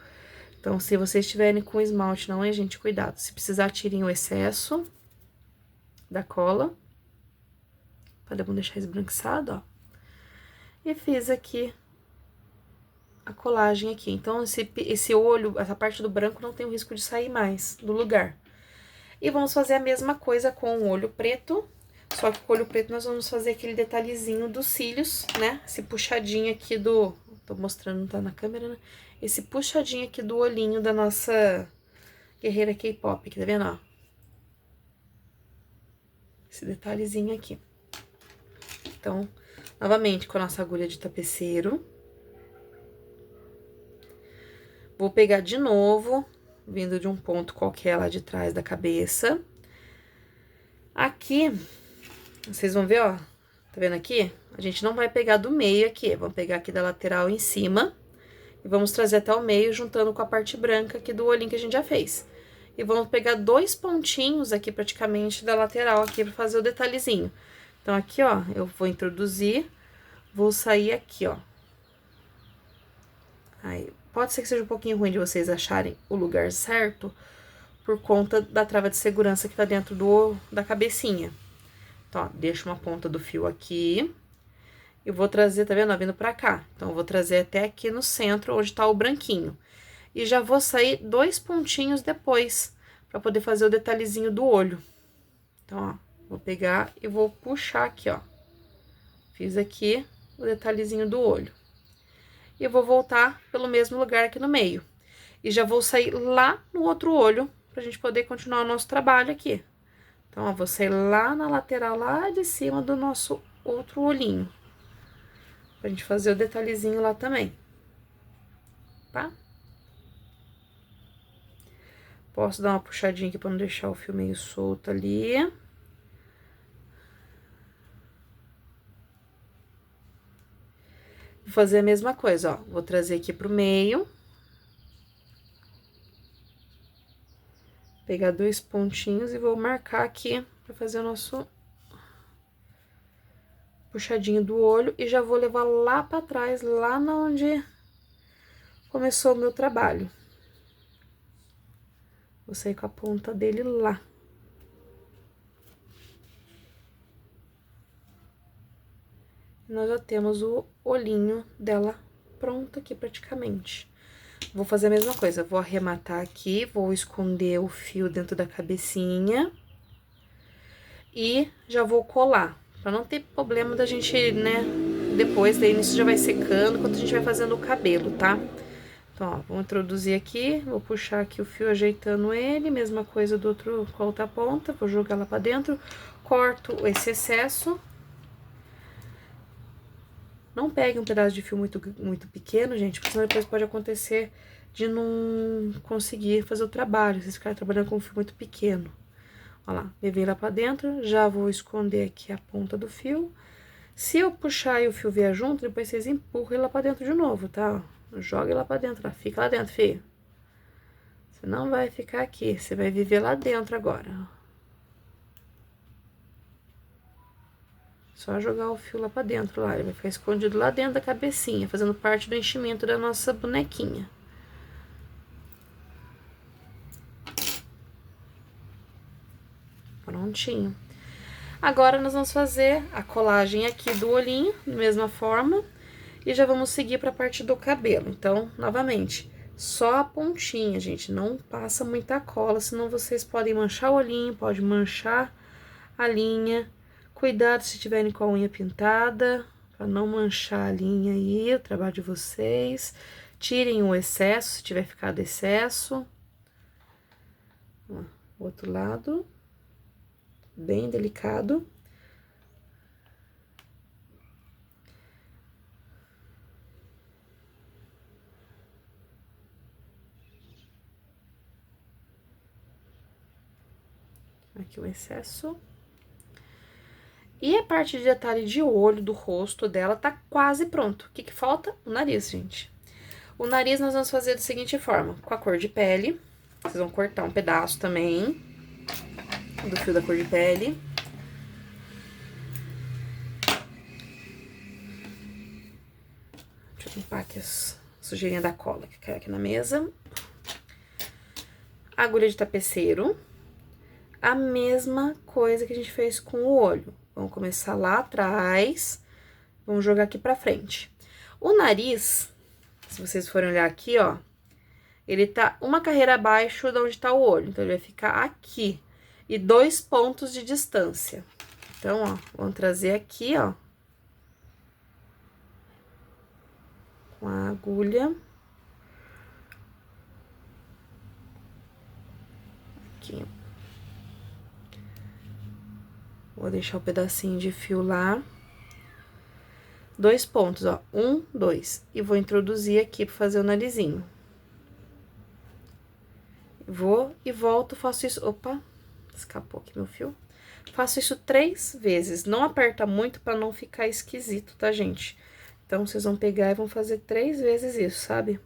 Então, se vocês estiverem com esmalte na unha, gente, cuidado. Se precisar, tirem o excesso da cola. Podemos deixar esbranquiçado, ó. E fiz aqui a colagem aqui. Então, esse olho, essa parte do branco não tem o risco de sair mais do lugar. E vamos fazer a mesma coisa com o olho preto. Só que com o olho preto nós vamos fazer aquele detalhezinho dos cílios, né? Esse puxadinho aqui do... Tô mostrando, não tá na câmera, né? Esse puxadinho aqui do olhinho da nossa guerreira K-pop, aqui, tá vendo, ó? Esse detalhezinho aqui. Então, novamente, com a nossa agulha de tapeceiro. Vou pegar de novo, vindo de um ponto qualquer lá de trás da cabeça. Aqui... Vocês vão ver, ó, tá vendo aqui? A gente não vai pegar do meio aqui, vamos pegar aqui da lateral em cima e vamos trazer até o meio, juntando com a parte branca aqui do olhinho que a gente já fez. E vamos pegar dois pontinhos aqui, praticamente, da lateral aqui, pra fazer o detalhezinho. Então, aqui, ó, eu vou introduzir, vou sair aqui, ó. Aí, pode ser que seja um pouquinho ruim de vocês acharem o lugar certo, por conta da trava de segurança que tá dentro da cabecinha. Então, ó, deixo uma ponta do fio aqui e vou trazer, tá vendo? Ó, vindo pra cá. Então, eu vou trazer até aqui no centro, onde tá o branquinho. E já vou sair dois pontinhos depois, pra poder fazer o detalhezinho do olho. Então, ó, vou pegar e vou puxar aqui, ó. Fiz aqui o detalhezinho do olho. E eu vou voltar pelo mesmo lugar aqui no meio. E já vou sair lá no outro olho, pra gente poder continuar o nosso trabalho aqui. Então, ó, vou sair lá na lateral, lá de cima do nosso outro olhinho. Pra gente fazer o detalhezinho lá também. Tá? Posso dar uma puxadinha aqui pra não deixar o fio meio solto ali. Vou fazer a mesma coisa, ó. Vou trazer aqui pro meio. Pegar dois pontinhos e vou marcar aqui pra fazer o nosso puxadinho do olho. E já vou levar lá pra trás, lá na onde começou o meu trabalho. Vou sair com a ponta dele lá. Nós já temos o olhinho dela pronto aqui praticamente. Vou fazer a mesma coisa, vou arrematar aqui, vou esconder o fio dentro da cabecinha. E já vou colar, pra não ter problema da gente, né, depois, daí isso já vai secando enquanto a gente vai fazendo o cabelo, tá? Então, ó, vou introduzir aqui, vou puxar aqui o fio ajeitando ele, mesma coisa do outro, com a outra ponta, vou jogar lá pra dentro, corto esse excesso. Não pegue um pedaço de fio muito pequeno, gente, porque senão depois pode acontecer de não conseguir fazer o trabalho, vocês ficarem trabalhando com um fio muito pequeno. Olha lá, levei lá pra dentro, já vou esconder aqui a ponta do fio. Se eu puxar e o fio vier junto, depois vocês empurram ele lá pra dentro de novo, tá? Joga ele lá pra dentro, fica lá dentro, filho. Você não vai ficar aqui, você vai viver lá dentro agora. Só jogar o fio lá pra dentro, lá, ele vai ficar escondido lá dentro da cabecinha, fazendo parte do enchimento da nossa bonequinha. Prontinho. Agora, nós vamos fazer a colagem aqui do olhinho, da mesma forma, e já vamos seguir pra parte do cabelo. Então, novamente, só a pontinha, gente, não passa muita cola, senão vocês podem manchar o olhinho, pode manchar a linha. Cuidado se tiverem com a unha pintada, pra não manchar a linha aí, o trabalho de vocês. Tirem o excesso, se tiver ficado excesso. Ó, outro lado. Bem delicado. Aqui o excesso. E a parte de detalhe de olho do rosto dela tá quase pronto. O que que falta? O nariz, gente. O nariz nós vamos fazer da seguinte forma, com a cor de pele. Vocês vão cortar um pedaço também do fio da cor de pele. Deixa eu limpar aqui as sujeirinhas da cola que caiu aqui na mesa. Agulha de tapeceiro. A mesma coisa que a gente fez com o olho. Vamos começar lá atrás, vamos jogar aqui pra frente. O nariz, se vocês forem olhar aqui, ó, ele tá uma carreira abaixo de onde tá o olho. Então, ele vai ficar aqui e 2 pontos de distância. Então, ó, vamos trazer aqui, ó, com a agulha. Aqui, ó. Vou deixar o pedacinho de fio lá. 2 pontos, ó. 1, 2. E vou introduzir aqui pra fazer o narizinho. Vou e volto, faço isso... Opa, escapou aqui meu fio. Faço isso 3 vezes. Não aperta muito pra não ficar esquisito, tá, gente? Então, vocês vão pegar e vão fazer 3 vezes isso, sabe?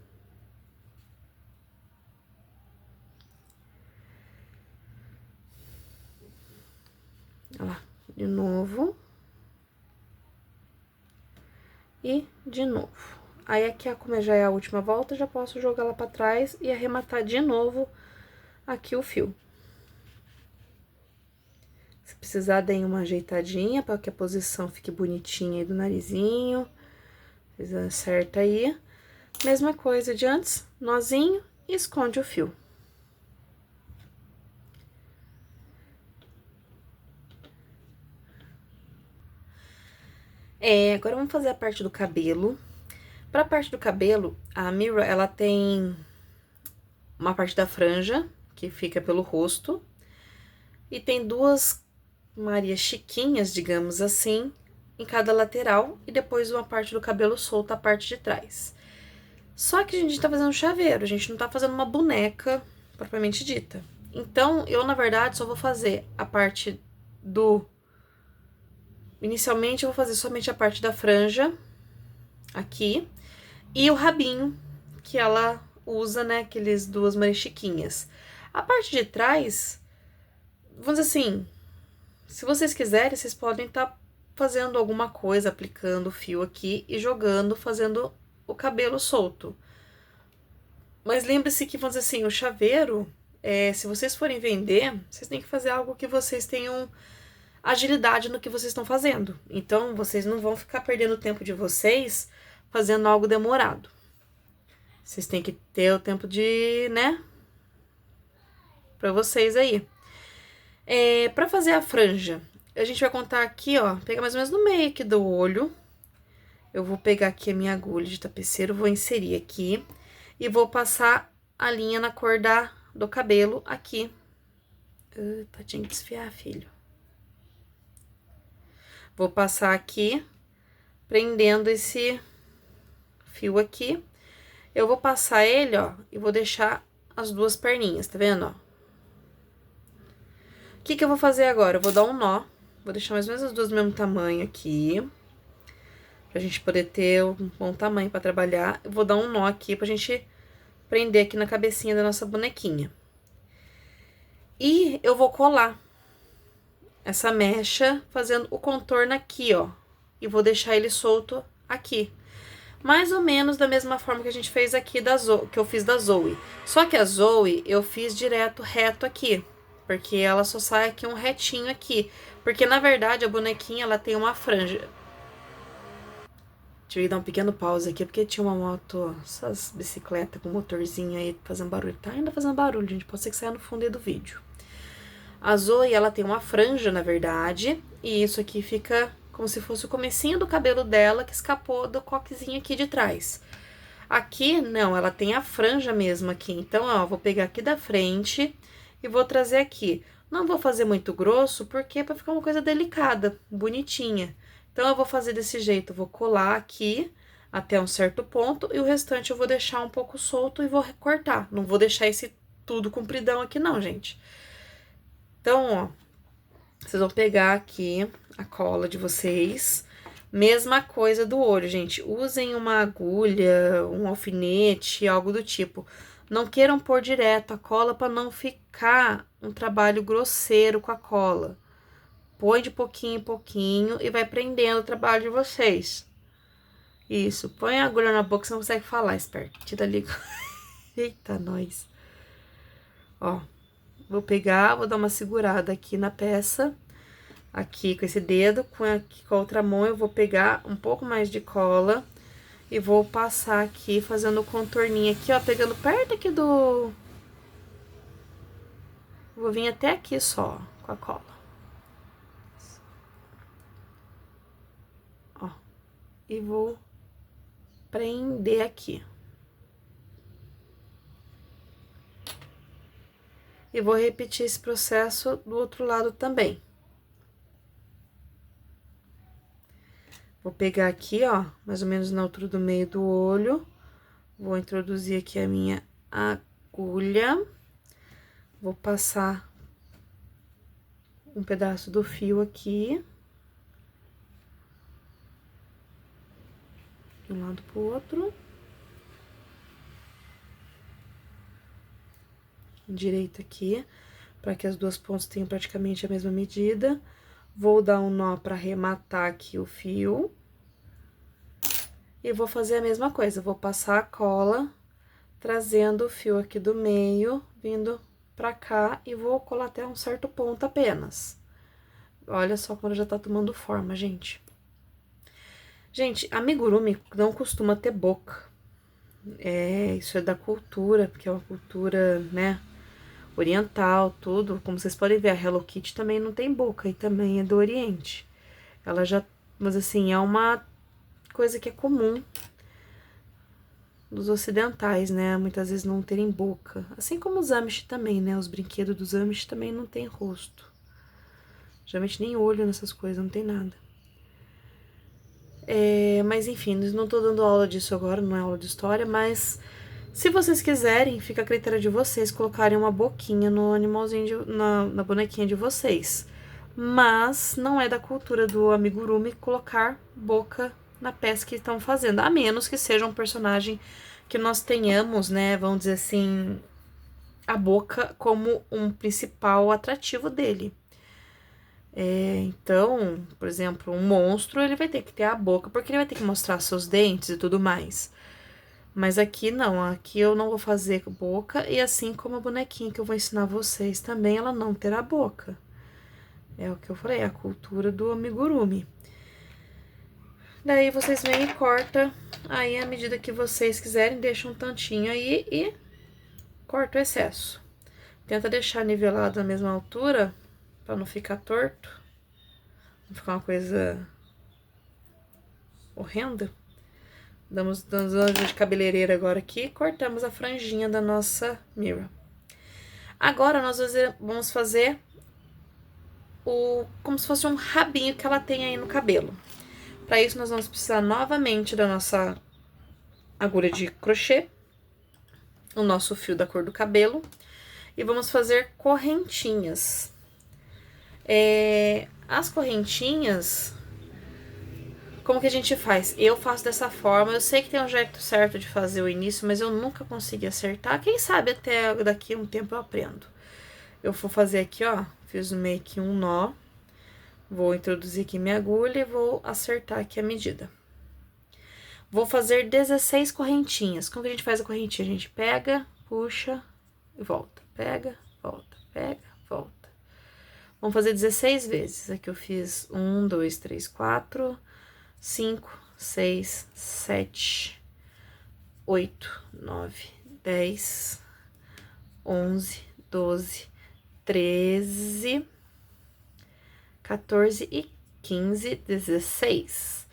Olha lá, de novo. E de novo. Aí, aqui, como já é a última volta, já posso jogar lá pra trás e arrematar de novo aqui o fio. Se precisar, deem uma ajeitadinha para que a posição fique bonitinha aí do narizinho. Fez acerta aí. Mesma coisa de antes, nozinho e esconde o fio. Agora vamos fazer a parte do cabelo. Pra parte do cabelo, a Mira, ela tem uma parte da franja, que fica pelo rosto, e tem 2 Marias chiquinhas, digamos assim, em cada lateral, e depois uma parte do cabelo solta a parte de trás. Só que a gente tá fazendo um chaveiro, a gente não tá fazendo uma boneca propriamente dita. Então, eu, na verdade, só vou fazer a parte do... Inicialmente, eu vou fazer somente a parte da franja, aqui, e o rabinho, que ela usa, né, aqueles 2 Marias chiquinhas. A parte de trás, vamos dizer assim, se vocês quiserem, vocês podem estar fazendo alguma coisa, aplicando o fio aqui e jogando, fazendo o cabelo solto. Mas lembre-se que, vamos dizer assim, o chaveiro, se vocês forem vender, vocês têm que fazer algo que vocês tenham agilidade no que vocês estão fazendo. Então, vocês não vão ficar perdendo o tempo de vocês fazendo algo demorado. Vocês têm que ter o tempo de, né? Pra vocês aí. Pra fazer a franja, a gente vai contar aqui, ó, pegar mais ou menos no meio aqui do olho. Eu vou pegar aqui a minha agulha de tapeceiro, vou inserir aqui e vou passar a linha na cor do cabelo aqui. Tinha que desfiar, filho. Vou passar aqui, prendendo esse fio aqui. Eu vou passar ele, ó, e vou deixar as duas perninhas, tá vendo, ó? O que que eu vou fazer agora? Eu vou dar um nó, vou deixar mais ou menos as duas do mesmo tamanho aqui, pra gente poder ter um bom tamanho pra trabalhar. Eu vou dar um nó aqui pra gente prender aqui na cabecinha da nossa bonequinha. E eu vou colar essa mecha fazendo o contorno aqui, ó. E vou deixar ele solto aqui. Mais ou menos da mesma forma que a gente fez aqui que eu fiz da Zoe. Só que a Zoe eu fiz direto reto aqui. Porque ela só sai aqui um retinho aqui. Porque, na verdade, a bonequinha, ela tem uma franja. Tive que dar um pequeno pause aqui, porque tinha uma moto, essas bicicletas com motorzinho aí fazendo barulho. Tá ainda fazendo barulho, gente. Pode ser que saia no fundo aí do vídeo. A Zoe, ela tem uma franja, na verdade. E isso aqui fica como se fosse o comecinho do cabelo dela, que escapou do coquezinho aqui de trás. Aqui, não, ela tem a franja mesmo aqui. Então, ó, vou pegar aqui da frente e vou trazer aqui. Não vou fazer muito grosso, porque é pra ficar uma coisa delicada, bonitinha. Então, eu vou fazer desse jeito, vou colar aqui até um certo ponto e o restante eu vou deixar um pouco solto e vou recortar. Não vou deixar esse tudo compridão aqui não, gente. Então, ó, vocês vão pegar aqui a cola de vocês. Mesma coisa do olho, gente. Usem uma agulha, um alfinete, algo do tipo. Não queiram pôr direto a cola para não ficar um trabalho grosseiro com a cola. Põe de pouquinho em pouquinho e vai prendendo o trabalho de vocês. Isso, põe a agulha na boca, você não consegue falar, esperto. Tira ali. Eita, nós. Ó, vou pegar, vou dar uma segurada aqui na peça. Aqui com esse dedo, com a outra mão eu vou pegar um pouco mais de cola e vou passar aqui, fazendo o contorninho aqui, ó, pegando perto aqui do... Vou vir até aqui só, com a cola. Ó, e vou prender aqui. E vou repetir esse processo do outro lado também. Vou pegar aqui, ó, mais ou menos na altura do meio do olho. Vou introduzir aqui a minha agulha. Vou passar um pedaço do fio aqui. De um lado pro outro. Direito aqui, para que as duas pontas tenham praticamente a mesma medida. Vou dar um nó para arrematar aqui o fio. E vou fazer a mesma coisa, vou passar a cola, trazendo o fio aqui do meio, vindo pra cá, e vou colar até um certo ponto apenas. Olha só como já tá tomando forma, gente. Gente, amigurumi não costuma ter boca. Isso é da cultura, porque é uma cultura, né, oriental, tudo. Como vocês podem ver, a Hello Kitty também não tem boca, e também é do Oriente. Ela já, mas assim, é uma coisa que é comum dos ocidentais, né? Muitas vezes não terem boca. Assim como os Amish também, né? Os brinquedos dos Amish também não tem rosto. Geralmente nem olho nessas coisas, não tem nada. Mas enfim, não tô dando aula disso agora, não é aula de história, mas se vocês quiserem, fica a critério de vocês colocarem uma boquinha no animalzinho, na bonequinha de vocês. Mas não é da cultura do amigurumi colocar boca na peça que estão fazendo, a menos que seja um personagem que nós tenhamos, né, vamos dizer assim, a boca como um principal atrativo dele. Então, por exemplo, um monstro, ele vai ter que ter a boca, porque ele vai ter que mostrar seus dentes e tudo mais. Mas aqui não, aqui eu não vou fazer boca, e assim como a bonequinha que eu vou ensinar vocês também, ela não terá boca. É o que eu falei, a cultura do amigurumi. Daí vocês vêm e cortam aí à medida que vocês quiserem, deixa um tantinho aí e corta o excesso. Tenta deixar nivelado na mesma altura, pra não ficar torto, não ficar uma coisa horrenda. Damos ajuda de cabeleireira agora aqui e cortamos a franjinha da nossa mirror. Agora, nós vamos fazer como se fosse um rabinho que ela tem aí no cabelo. Para isso, nós vamos precisar novamente da nossa agulha de crochê, o nosso fio da cor do cabelo, e vamos fazer correntinhas. As correntinhas, como que a gente faz? Eu faço dessa forma, eu sei que tem um jeito certo de fazer o início, mas eu nunca consegui acertar. Quem sabe até daqui a um tempo eu aprendo. Eu vou fazer aqui, ó, fiz meio que um nó, vou introduzir aqui minha agulha e vou acertar aqui a medida. Vou fazer 16 correntinhas. Como que a gente faz a correntinha? A gente pega, puxa e volta. Pega, volta, pega, volta. Vamos fazer 16 vezes. Aqui eu fiz 1, 2, 3, 4, 5, 6, 7, 8, 9, 10, 11, 12, 13, 14 e 15, 16.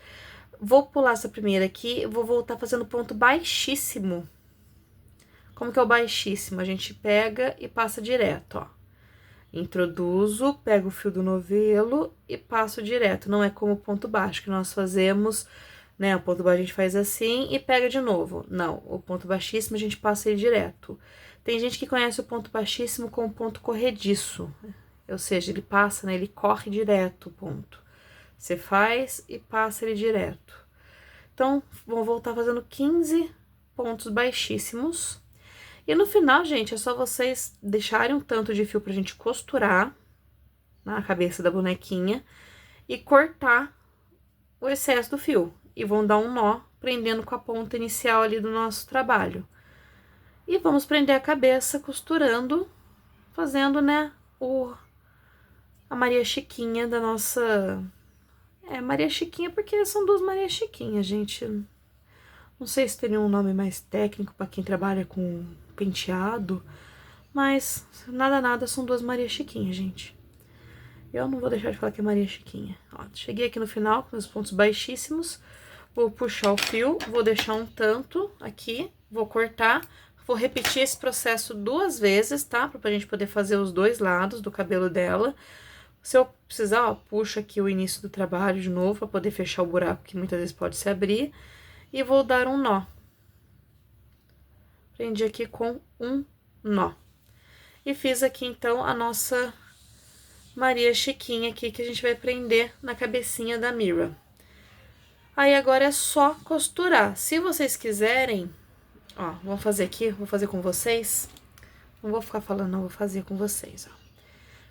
Vou pular essa primeira aqui, vou voltar fazendo ponto baixíssimo. Como que é o baixíssimo? A gente pega e passa direto, ó. Introduzo, pego o fio do novelo e passo direto. Não é como o ponto baixo, que nós fazemos, né? O ponto baixo a gente faz assim e pega de novo. Não, o ponto baixíssimo a gente passa ele direto. Tem gente que conhece o ponto baixíssimo como ponto corrediço. Ou seja, ele passa, né? Ele corre direto o ponto. Você faz e passa ele direto. Então, vou voltar fazendo 15 pontos baixíssimos. E no final, gente, é só vocês deixarem um tanto de fio pra gente costurar na cabeça da bonequinha e cortar o excesso do fio. E vão dar um nó, prendendo com a ponta inicial ali do nosso trabalho. E vamos prender a cabeça costurando, fazendo, né, a Maria Chiquinha da nossa... Maria Chiquinha porque são duas Maria Chiquinhas, gente. Não sei se teria um nome mais técnico para quem trabalha com penteado, mas nada, são duas Maria Chiquinha, gente. Eu não vou deixar de falar que é Maria Chiquinha. Ó, cheguei aqui no final com os pontos baixíssimos, vou puxar o fio, vou deixar um tanto aqui, vou cortar, vou repetir esse processo 2 vezes, tá? Pra gente poder fazer os 2 lados do cabelo dela. Se eu precisar, ó, puxo aqui o início do trabalho de novo, pra poder fechar o buraco que muitas vezes pode se abrir. E vou dar um nó. Prendi aqui com um nó. E fiz aqui, então, a nossa Maria Chiquinha aqui, que a gente vai prender na cabecinha da Mira. Aí, agora é só costurar. Se vocês quiserem, ó, vamos fazer aqui, vou fazer com vocês. Não vou ficar falando, não, vou fazer com vocês, ó.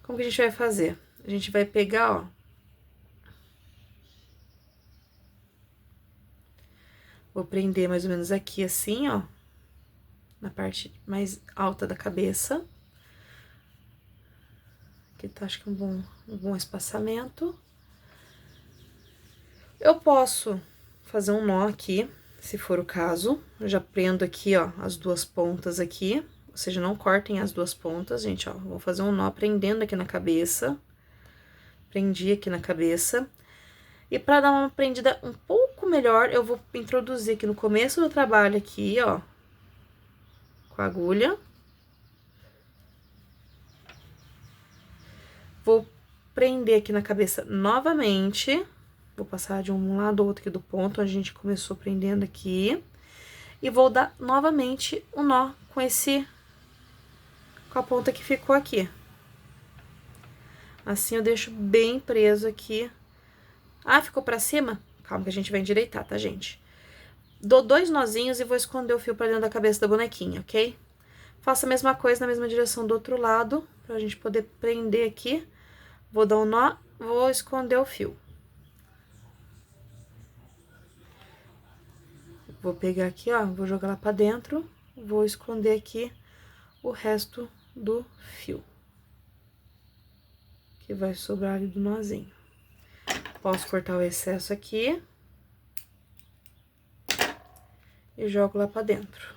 Como que a gente vai fazer? A gente vai pegar, ó. Vou prender mais ou menos aqui, assim, ó. Na parte mais alta da cabeça. Aqui tá, acho que um bom espaçamento. Eu posso fazer um nó aqui, se for o caso. Eu já prendo aqui, ó, as 2 pontas aqui. Ou seja, não cortem as 2 pontas, gente, ó. Vou fazer um nó prendendo aqui na cabeça. Prendi aqui na cabeça. E pra dar uma prendida um pouco melhor, eu vou introduzir aqui no começo do trabalho aqui, ó. Com a agulha. Vou prender aqui na cabeça novamente. Vou passar de um lado ao outro aqui do ponto, onde a gente começou prendendo aqui. E vou dar novamente um nó com com a ponta que ficou aqui. Assim eu deixo bem preso aqui. Ah, ficou pra cima? Calma que a gente vai endireitar, tá, gente? Dou 2 nozinhos e vou esconder o fio pra dentro da cabeça da bonequinha, ok? Faço a mesma coisa na mesma direção do outro lado, pra gente poder prender aqui. Vou dar um nó, vou esconder o fio. Vou pegar aqui, ó, vou jogar lá pra dentro, vou esconder aqui o resto do fio. Que vai sobrar ali do nozinho. Posso cortar o excesso aqui. e jogo lá pra dentro.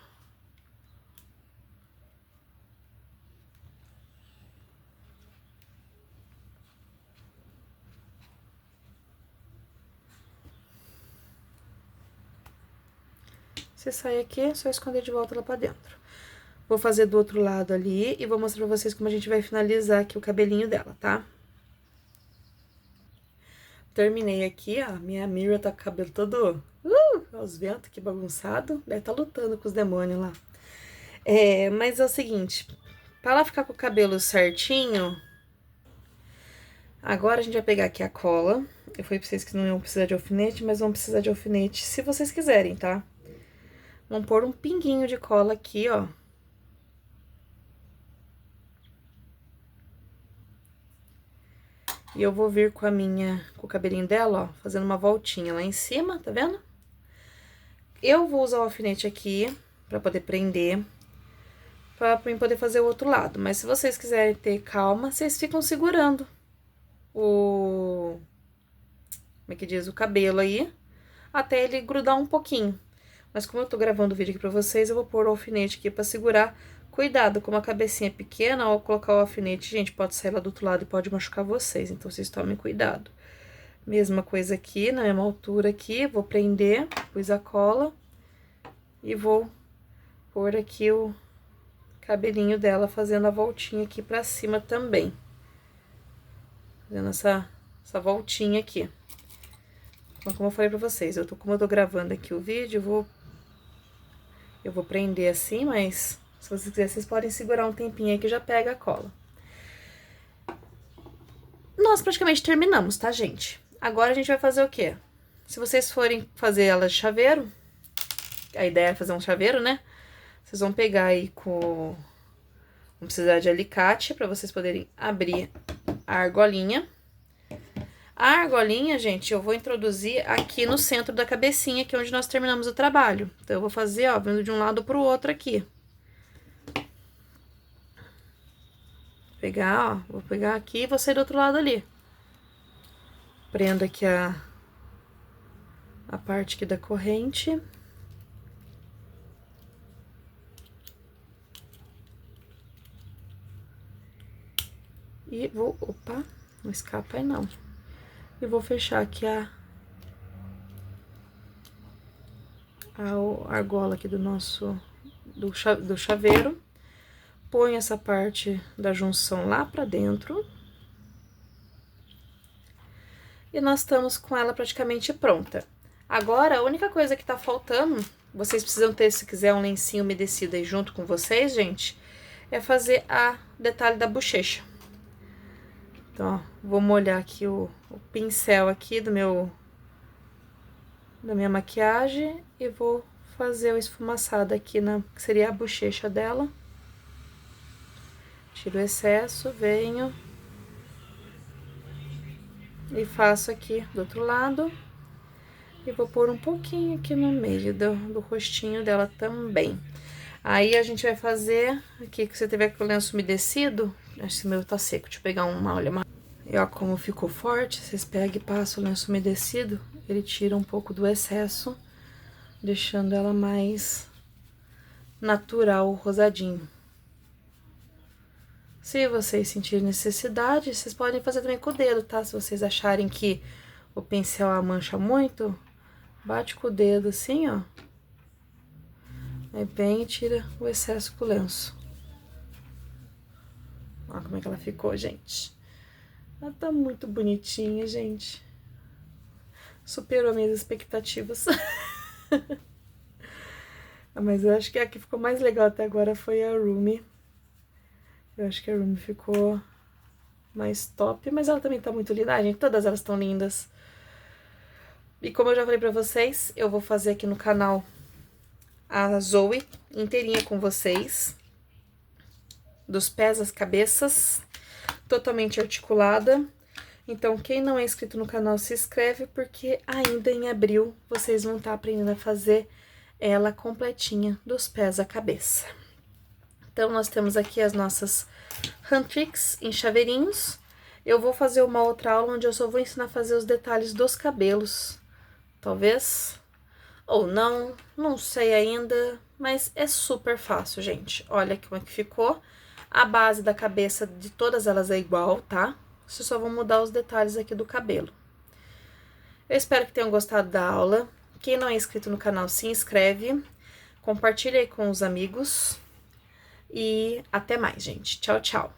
Se sair aqui, é só esconder de volta lá pra dentro. Vou fazer do outro lado ali e vou mostrar pra vocês como a gente vai finalizar aqui o cabelinho dela, tá? Terminei aqui, ó. Minha Mira tá com o cabelo todo aos ventos, que bagunçado. Deve tá lutando com os demônios lá. Mas é o seguinte, pra ela ficar com o cabelo certinho, agora a gente vai pegar aqui a cola. Eu falei pra vocês que não iam precisar de alfinete, mas vão precisar de alfinete se vocês quiserem, tá? Vamos pôr um pinguinho de cola aqui, ó. E eu vou vir com o cabelinho dela, ó, fazendo uma voltinha lá em cima, tá vendo? Eu vou usar o alfinete aqui pra poder prender, pra mim poder fazer o outro lado. Mas se vocês quiserem ter calma, vocês ficam segurando como é que diz? O cabelo aí, até ele grudar um pouquinho. Mas como eu tô gravando o vídeo aqui pra vocês, eu vou pôr o alfinete aqui pra segurar. Cuidado, como a cabecinha é pequena, ao colocar o alfinete, gente, pode sair lá do outro lado e pode machucar vocês. Então, vocês tomem cuidado. Mesma coisa aqui, na mesma altura aqui, vou prender, pus a cola e vou pôr aqui o cabelinho dela, fazendo a voltinha aqui pra cima também. Fazendo essa voltinha aqui. Então, como eu falei pra vocês, como eu tô gravando aqui o vídeo, eu vou prender assim, mas se vocês quiserem, vocês podem segurar um tempinho aí que já pega a cola. Nós praticamente terminamos, tá, gente? Agora a gente vai fazer o quê? Se vocês forem fazer ela de chaveiro, a ideia é fazer um chaveiro, né? Vocês vão pegar aí vão precisar de alicate pra vocês poderem abrir a argolinha. A argolinha, gente, eu vou introduzir aqui no centro da cabecinha, que é onde nós terminamos o trabalho. Então, eu vou fazer, ó, vindo de um lado pro outro aqui. Vou pegar aqui e vou sair do outro lado ali. Prendo aqui a parte aqui da corrente. E opa, não escapa aí não. E vou fechar aqui a argola aqui do chaveiro. Põe essa parte da junção lá pra dentro. E nós estamos com ela praticamente pronta. Agora, a única coisa que tá faltando, vocês precisam ter, se quiser, um lencinho umedecido aí junto com vocês, gente, é fazer a detalhe da bochecha. Então, ó, vou molhar aqui o pincel aqui da minha maquiagem e vou fazer o esfumaçado aqui que seria a bochecha dela. Tiro o excesso, venho e faço aqui do outro lado. E vou pôr um pouquinho aqui no meio do rostinho dela também. Aí, a gente vai fazer aqui, que você tiver com o lenço umedecido, acho que o meu tá seco, deixa eu pegar uma, olha, e ó, como ficou forte, vocês pegam e passam o lenço umedecido, ele tira um pouco do excesso, deixando ela mais natural, rosadinho. Se vocês sentirem necessidade, vocês podem fazer também com o dedo, tá? Se vocês acharem que o pincel amancha muito, bate com o dedo assim, ó. Aí vem e tira o excesso com o lenço. Olha como é que ela ficou, gente. Ela tá muito bonitinha, gente. Superou minhas expectativas. Mas eu acho que a que ficou mais legal até agora foi a Rumi. Eu acho que a Rumi ficou mais top, mas ela também tá muito linda. Ai, gente, todas elas estão lindas. E como eu já falei pra vocês, eu vou fazer aqui no canal a Zoe inteirinha com vocês. Dos pés às cabeças, totalmente articulada. Então, quem não é inscrito no canal, se inscreve, porque ainda em abril vocês vão estar aprendendo a fazer ela completinha, dos pés à cabeça. Então, nós temos aqui as nossas hand tricks em chaveirinhos. Eu vou fazer uma outra aula onde eu só vou ensinar a fazer os detalhes dos cabelos. Talvez ou não, não sei ainda, mas é super fácil, gente. Olha como é que ficou. A base da cabeça de todas elas é igual, tá? Vocês só vão mudar os detalhes aqui do cabelo. Eu espero que tenham gostado da aula. Quem não é inscrito no canal, se inscreve. Compartilha aí com os amigos. E até mais, gente. Tchau, tchau.